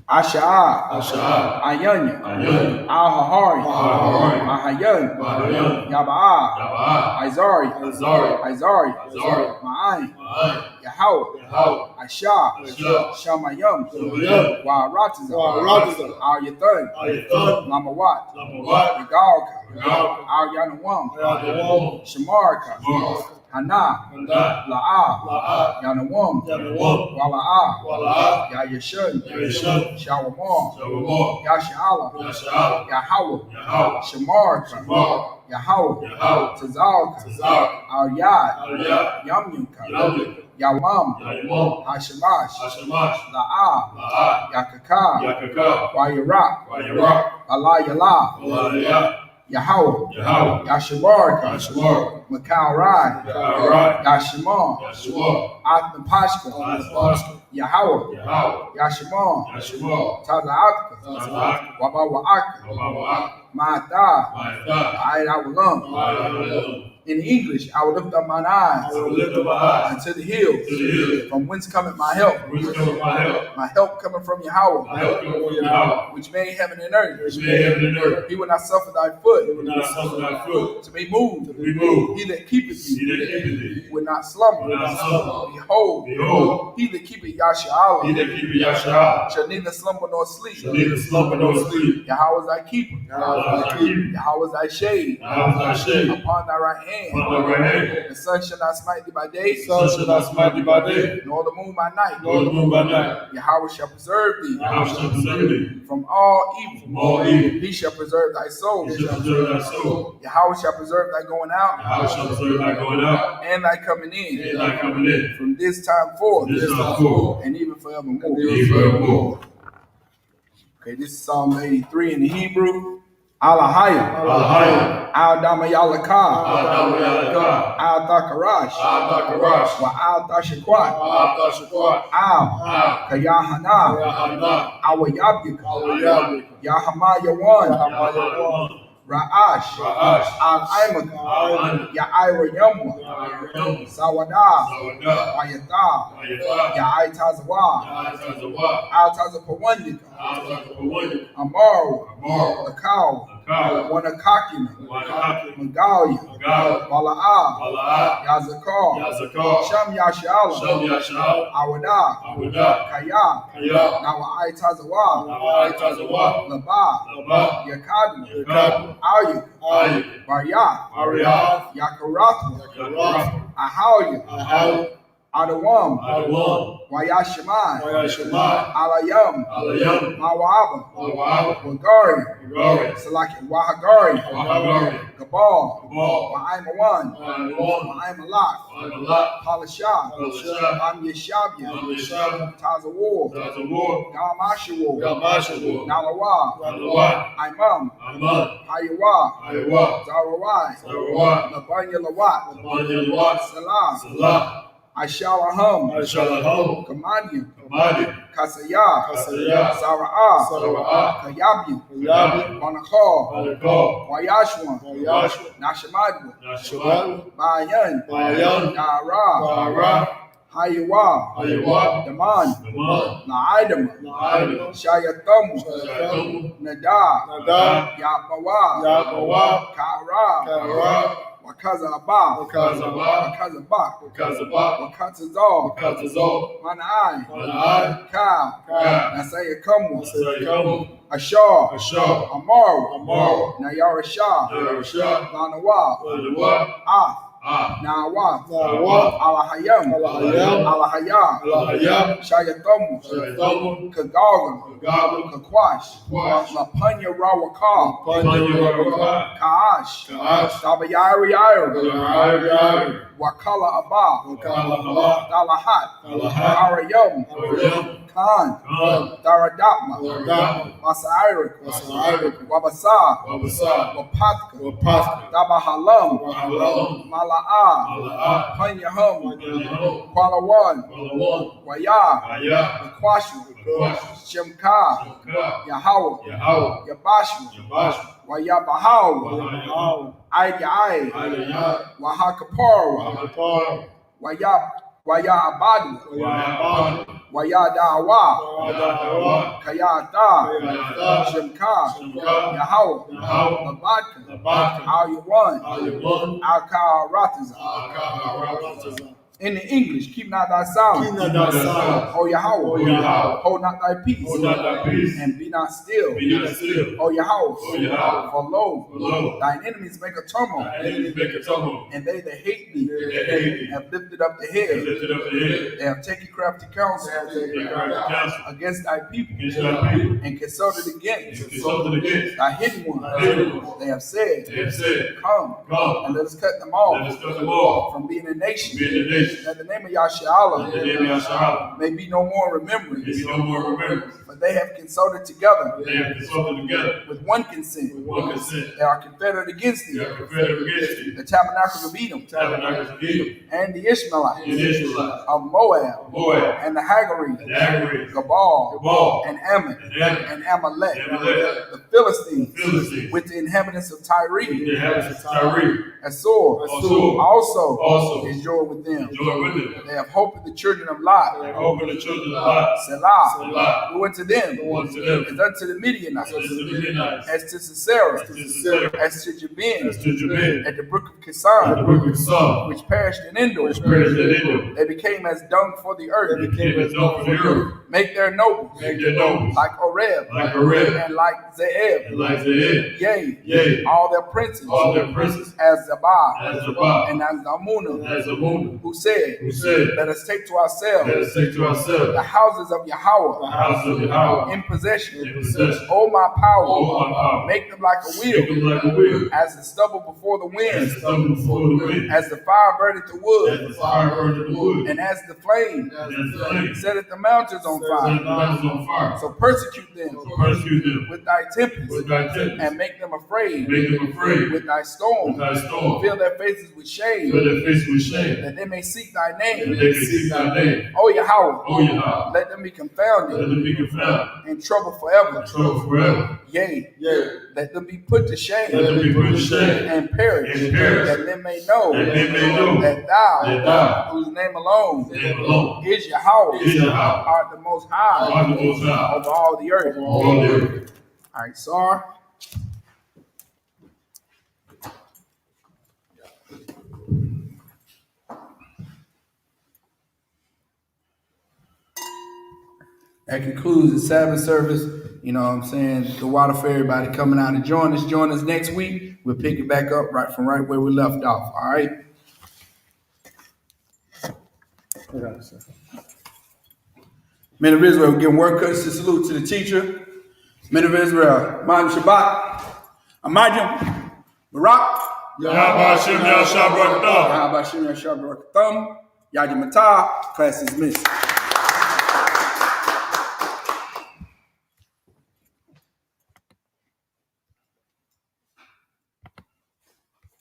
K: Asha'ah.
M: Asha'ah.
K: Ayanya.
M: Ayanya.
K: Al-Hahari.
M: Al-Hahari.
K: Mahayan.
M: Mahayan.
K: Yaba'ah.
M: Yaba'ah.
K: Izari.
M: Izari.
K: Izari.
M: Izari.
K: Ma'ayin.
M: Ma'ayin.
K: Yahweh.
M: Yahweh.
K: Asha.
M: Asha.
K: Shamayam.
M: Shamayam.
K: Wa'aratiza.
O: Wa'aratiza.
K: Al-Yathan.
M: Al-Yathan.
K: Lamawat.
M: Lamawat.
K: Regalka.
M: Regalka.
K: Al-Yanawam.
M: Yanawam.
K: Shamarka.
M: Shamarka.
K: Hana.
M: Hana.
K: La'ah.
M: La'ah.
K: Yanawam.
M: Yanawam.
K: Wala'ah.
M: Wala'ah.
K: Yayashun.
M: Yayashun.
K: Shawamar.
M: Shawamar.
K: Yasha'ala.
M: Yasha'ala.
K: Yahweh.
M: Yahweh.
K: Shamarka.
M: Shamarka.
K: Yahweh.
M: Yahweh.
K: Tazalka.
M: Tazalka.
K: Al-Yad.
M: Al-Yad.
K: Yamyuka.
M: Yamyuka.
K: Yawam.
M: Yawam.
K: Hashemash.
M: Hashemash.
K: La'ah.
M: La'ah.
K: Yakaka.
M: Yakaka.
K: Wayirak.
M: Wayirak.
K: Allah Yalah.
M: Allah.
K: Yahweh.
M: Yahweh.
K: Yashabarka.
M: Yashabarka.
K: Makal Rai.
M: Makal Rai.
K: Yashimon.
M: Yashua.
K: Atman Pashka.
M: Atman.
K: Yahweh.
M: Yahweh.
K: Yashimon.
M: Yashua.
K: Taza'atka.
M: Taza'atka.
K: Wabawa'aka.
M: Wabawa'aka.
K: Ma'ata.
M: Ma'ata.
K: Ayat
M: Ayat.
K: In English, I will lift up mine eyes
M: I will lift up my eyes
K: unto the hills.
M: to the hills.
K: From whence cometh my help?
M: From whence cometh my help?
K: My help coming from Yahweh.
M: My help cometh from Yahweh.
K: Which made heaven and earth.
M: Which made heaven and earth.
K: He will not suffer thy foot
M: He will not suffer thy foot
K: to be moved.
M: to be moved.
K: He that keepeth
M: He
K: thee
M: that keepeth thee
K: will not slumber.
M: will not slumber.
K: Behold,
M: Behold,
K: he that keepeth Yasha'ala
M: he that keepeth Yahshua
K: shall neither slumber nor sleep.
M: shall neither slumber nor sleep.
K: Yahweh is thy keeper.
M: Yahweh is thy keeper.
K: Yahweh is thy shade.
M: Yahweh is thy shade.
K: Upon thy right hand.
M: Upon thy right hand.
K: The sun shall not smite thee by day,
M: Sun shall not smite thee by day,
K: nor the moon by night.
M: nor the moon by night.
K: Yahweh shall preserve thee
M: Yahweh shall preserve thee
K: from all evil.
M: from all evil.
K: He shall preserve thy soul.
M: He shall preserve thy soul.
K: Yahweh shall preserve thy going out
M: Yahweh shall preserve thy going out
K: and thy coming in
M: and thy coming in.
K: from this time forth
M: This time forth
K: and even forevermore.
M: and forevermore.
K: Okay, this is Psalm 83 in the Hebrew. Alahayim.
M: Alahayim.
K: Al-Damayalaka.
M: Al-Damayalaka.
K: Al-Thakarash.
M: Al-Thakarash.
K: Wa al-Tashakwat.
M: Al-Thakarash.
K: Kayahana.
M: Yahana.
K: Awayabika.
M: Awayabika.
K: Yahamayawan.
M: Yahamayawan.
K: Ra'ash.
M: Ra'ash.
K: Al-Aimaka.
M: Al-Aimaka.
K: Ya'ira Yamwa.
M: Yahayam.
K: Sawada.
M: Sawada.
K: Wayata.
M: Ayata.
K: Ya'ai Tazawa.
M: Yahatazawa.
K: Al-Tazapawanyika.
M: Al-Thakarash.
K: Amaru.
M: Amaru.
K: Lakau.
M: Lakau.
K: Wanakakina.
M: Wanakakina.
K: Magalia.
M: Magalia.
K: Wala'ah.
M: Wala'ah.
K: Yazakar.
M: Yazakar.
K: Sham Yashala.
M: Sham Yasha'ala.
K: Awada.
M: Awada.
K: Kaya.
M: Kaya.
K: Nawa'ai Tazawa.
M: Ayatazawa.
K: Laba.
M: Laba.
K: Yakadu.
M: Yakadu.
K: Ayuk.
M: Ayuk.
K: Barya.
M: Arya.
K: Yakarathma.
M: Yakarath.
K: Ahawya.
M: Ahau.
K: Adawam.
M: Adawam.
K: Wayashimai.
M: Wayashimai.
K: Alayam.
M: Alayam.
K: Mawaba.
M: Mawaba.
K: Wagari.
M: Wagari.
K: Salaki. Wahagari.
M: Wahagari.
K: Gabal.
M: Gabal.
K: Ma'aimawan.
M: Ma'aimawan.
K: Ma'aimalak.
M: Ma'aimalak.
K: Palashah.
M: Palashah.
K: Am Yeshabia.
M: Am Yeshabia.
K: Tazawar.
M: Tazawar.
K: Gamashawar.
M: Gamashawar.
K: Nalawa.
M: Nalawa.
K: Imam.
M: Imam.
K: Hayawa.
M: Hayawa.
K: Zarawai.
M: Zarawai.
K: Labanya Lawat.
M: Labanya Lawat.
K: Salah.
M: Salah.
K: Ashalaham.
M: Ashalaham.
K: Kamadian.
M: Kamadian.
K: Kasaya.
M: Kasaya.
K: Sara'ah.
M: Sara'ah.
K: Kayabian.
M: Kayabian.
K: Banakal.
M: Banakal.
K: Wayashwan.
M: Wayashwan.
K: Nashamadwa.
M: Nashawadu.
K: Bayan.
M: Bayan.
K: Dara.
M: Dara.
K: Hayawa.
M: Hayawa.
K: Daman.
M: Daman.
K: Na'idama.
M: Na'idama.
K: Shayatamu.
M: Shayatamu.
K: Nada.
M: Nada.
K: Yapawa.
M: Yapawa.
K: Kara.
M: Kara.
K: Wakazaba.
M: Wakazaba.
K: Wakazaba.
M: Wakazaba.
K: Wakatazal.
M: Wakatazal.
K: Manai.
M: Manai.
K: Ka.
M: Ka.
K: Nasaya Kamu.
M: Nasaya Kamu.
K: Ashar.
M: Ashar.
K: Amaru.
M: Amaru.
K: Nayara Shah.
M: Nayara Shah.
K: Lanawa.
M: Lanawa.
K: Ah.
O: Nawa,
F: Nawa,
O: Alahayam,
F: Alahayam,
O: Alahaya,
F: Alahaya,
O: Shayatomo,
F: Shayatomo,
O: Kagaga,
F: Kagaga,
O: Kakwash,
F: Kakwash,
O: Lapanya Rawaka,
F: Lapanya Rawaka,
O: Kaash,
F: Kaash,
O: Tabayari Iron,
F: Tabayari,
O: Wakala Abba,
F: Wakala Abba,
O: Dalahat,
F: Dalahat,
O: Arayom,
F: Arayom,
O: Khan, Daradapma,
F: Daradapma,
O: Masairik,
F: Masairik,
O: Wabasa,
F: Wabasa,
O: Wapatka,
F: Wapatka,
O: Dabahalam,
F: Dabahalam,
O: Mala'a,
F: Mala'a,
O: Panyahum,
F: Panyahum,
O: Kwalawan,
F: Kwalawan,
O: Waya,
F: Waya,
O: Wakwashu, Shemka, Yahawah,
F: Yahawah,
O: Yabashu,
F: Yabashu,
O: Wayabahaw,
F: Wayahawah,
O: Aidi Ai,
F: Ayayah,
O: Wahakaparu,
F: Wakapar,
O: Waya Abadu,
F: Wayabad,
O: Waya Dawa,
F: Wadawa,
O: Kayata,
F: Kayata,
O: Shemka,
F: Shemka,
O: Yahawah,
F: Yahawah,
O: Labadka,
F: Labadka,
O: Al Yawan,
F: Ayawan,
O: Al Ratiza.
F: Akaharatazah.
O: In the English, keep not thy silence.
F: Keep not thy silence.
O: O Yahweh,
F: O Yahweh,
O: hold not thy peace.
F: hold not thy peace.
O: And be not still.
F: Be not still.
O: O Yahweh,
F: O Yahweh,
O: for lo,
F: lo,
O: thine enemies make a tumult.
F: thine enemies make a tumult.
O: And they that hate thee
F: They hate thee.
O: have lifted up the
F: Have
O: head.
F: lifted up the head.
O: They have taken crafty counsel
F: They cried to counsel
O: against thy people.
F: against thy people.
O: And consulted against
F: And consulted against
O: thy hidden ones.
F: thy hidden ones.
O: They have said,
F: They have said,
O: Come,
F: Come,
O: and let us cut them off
F: let us cut them off
O: from being a nation.
F: from being a nation.
O: That the name of Yahshua
F: In the name of Yahshua,
O: may be no more
F: there
O: remembrance.
F: be no more remembrance.
O: But they have consulted together
F: They have consulted together
O: with one consent.
F: with one consent.
O: They are confederate against
F: They
O: thee.
F: are confederate against thee.
O: The tabernacles of Edom
F: Tabernacles of Edom,
O: and the Ishmaelites
F: and the Israelites,
O: of Moab
F: Moab,
O: and the Hagarenes,
F: and the Hagarenes,
O: Gabal
F: Gabal,
O: and Ammon
F: and Ammon,
O: and Amalek,
F: and Amalek,
O: the Philistines,
F: the Philistines,
O: with the inhabitants of Tyre,
F: with the inhabitants of Tyre,
O: Assur
F: Assur
O: also is joined with them.
F: join with them.
O: They have hope in the children of Lot.
F: They open the children of Lot,
O: Selah,
F: Selah,
O: who unto them,
F: who unto them,
O: as unto the Midianites,
F: as to the Midianites,
O: as to Sisera,
F: as to Sisera,
O: as to Jabin,
F: as to Jabin,
O: at the brook of
F: and the
O: Kison,
F: brook of Son,
O: which perished in Endor.
F: which perished in Edom.
O: They became as dung for the earth.
F: They became as known for the earth.
O: Make their nobles
F: Make their nobles
O: like Oreb,
F: like Oreb,
O: and like Zeeb,
F: and like Zeeb,
O: yea,
F: yea,
O: all their princes,
F: all their princes,
O: as Zabah,
F: as Zabah,
O: and as Amunah,
F: as Amunah,
O: who said,
F: who said,
O: Let us take to ourselves
F: let us take to ourselves
O: the houses of
F: the
O: Yahweh
F: house of Yahweh
O: in possession.
F: in possession.
O: O my power,
F: O my power,
O: make them like a
F: make
O: wheel,
F: them like a wheel,
O: as the stubble before the
F: as
O: wind,
F: stubble before the wind,
O: as the fire burneth the
F: as
O: wood,
F: the fire burneth the wood,
O: and as the flame
F: and as the flame
O: setteth the mountains on
F: set the
O: fire.
F: mountains on fire.
O: So persecute them
F: So persecute them
O: with thy tempest,
F: with thy tempest,
O: and make them afraid
F: make them afraid
O: with thy
F: with
O: storm.
F: thy storm,
O: Fill their faces with shame,
F: fill their face with shame,
O: that they may seek thy
F: that
O: name.
F: they may seek thy name.
O: O Yahweh,
F: O Yahweh,
O: let them be
F: let
O: confounded
F: them be confounded,
O: in trouble forever.
F: trouble forever.
O: Yea,
F: Yea,
O: let them be put to shame
F: let them be put to shame,
O: and perish,
F: and perish,
O: that men may know
F: that they may know
O: that thou,
F: that thou,
O: whose name alone
F: name alone,
O: is Yahweh,
F: is Yahweh,
O: art the most high
F: art the most high
O: over all the earth.
F: over all the earth.
O: All right, Sar. That concludes the Sabbath service. You know what I'm saying? The water for everybody coming out and join us. Join us next week. We'll pick it back up right where we left off. All right. Men of Israel, giving word courtesy salute to the teacher. Men of Israel, Ma'am Shabbat, Amajim, Barak,
F: Yahweh Hashem Yahshua Barakatah.
O: Yahweh Hashem Yahshua Barakatah, Yajim Matah, class is missed.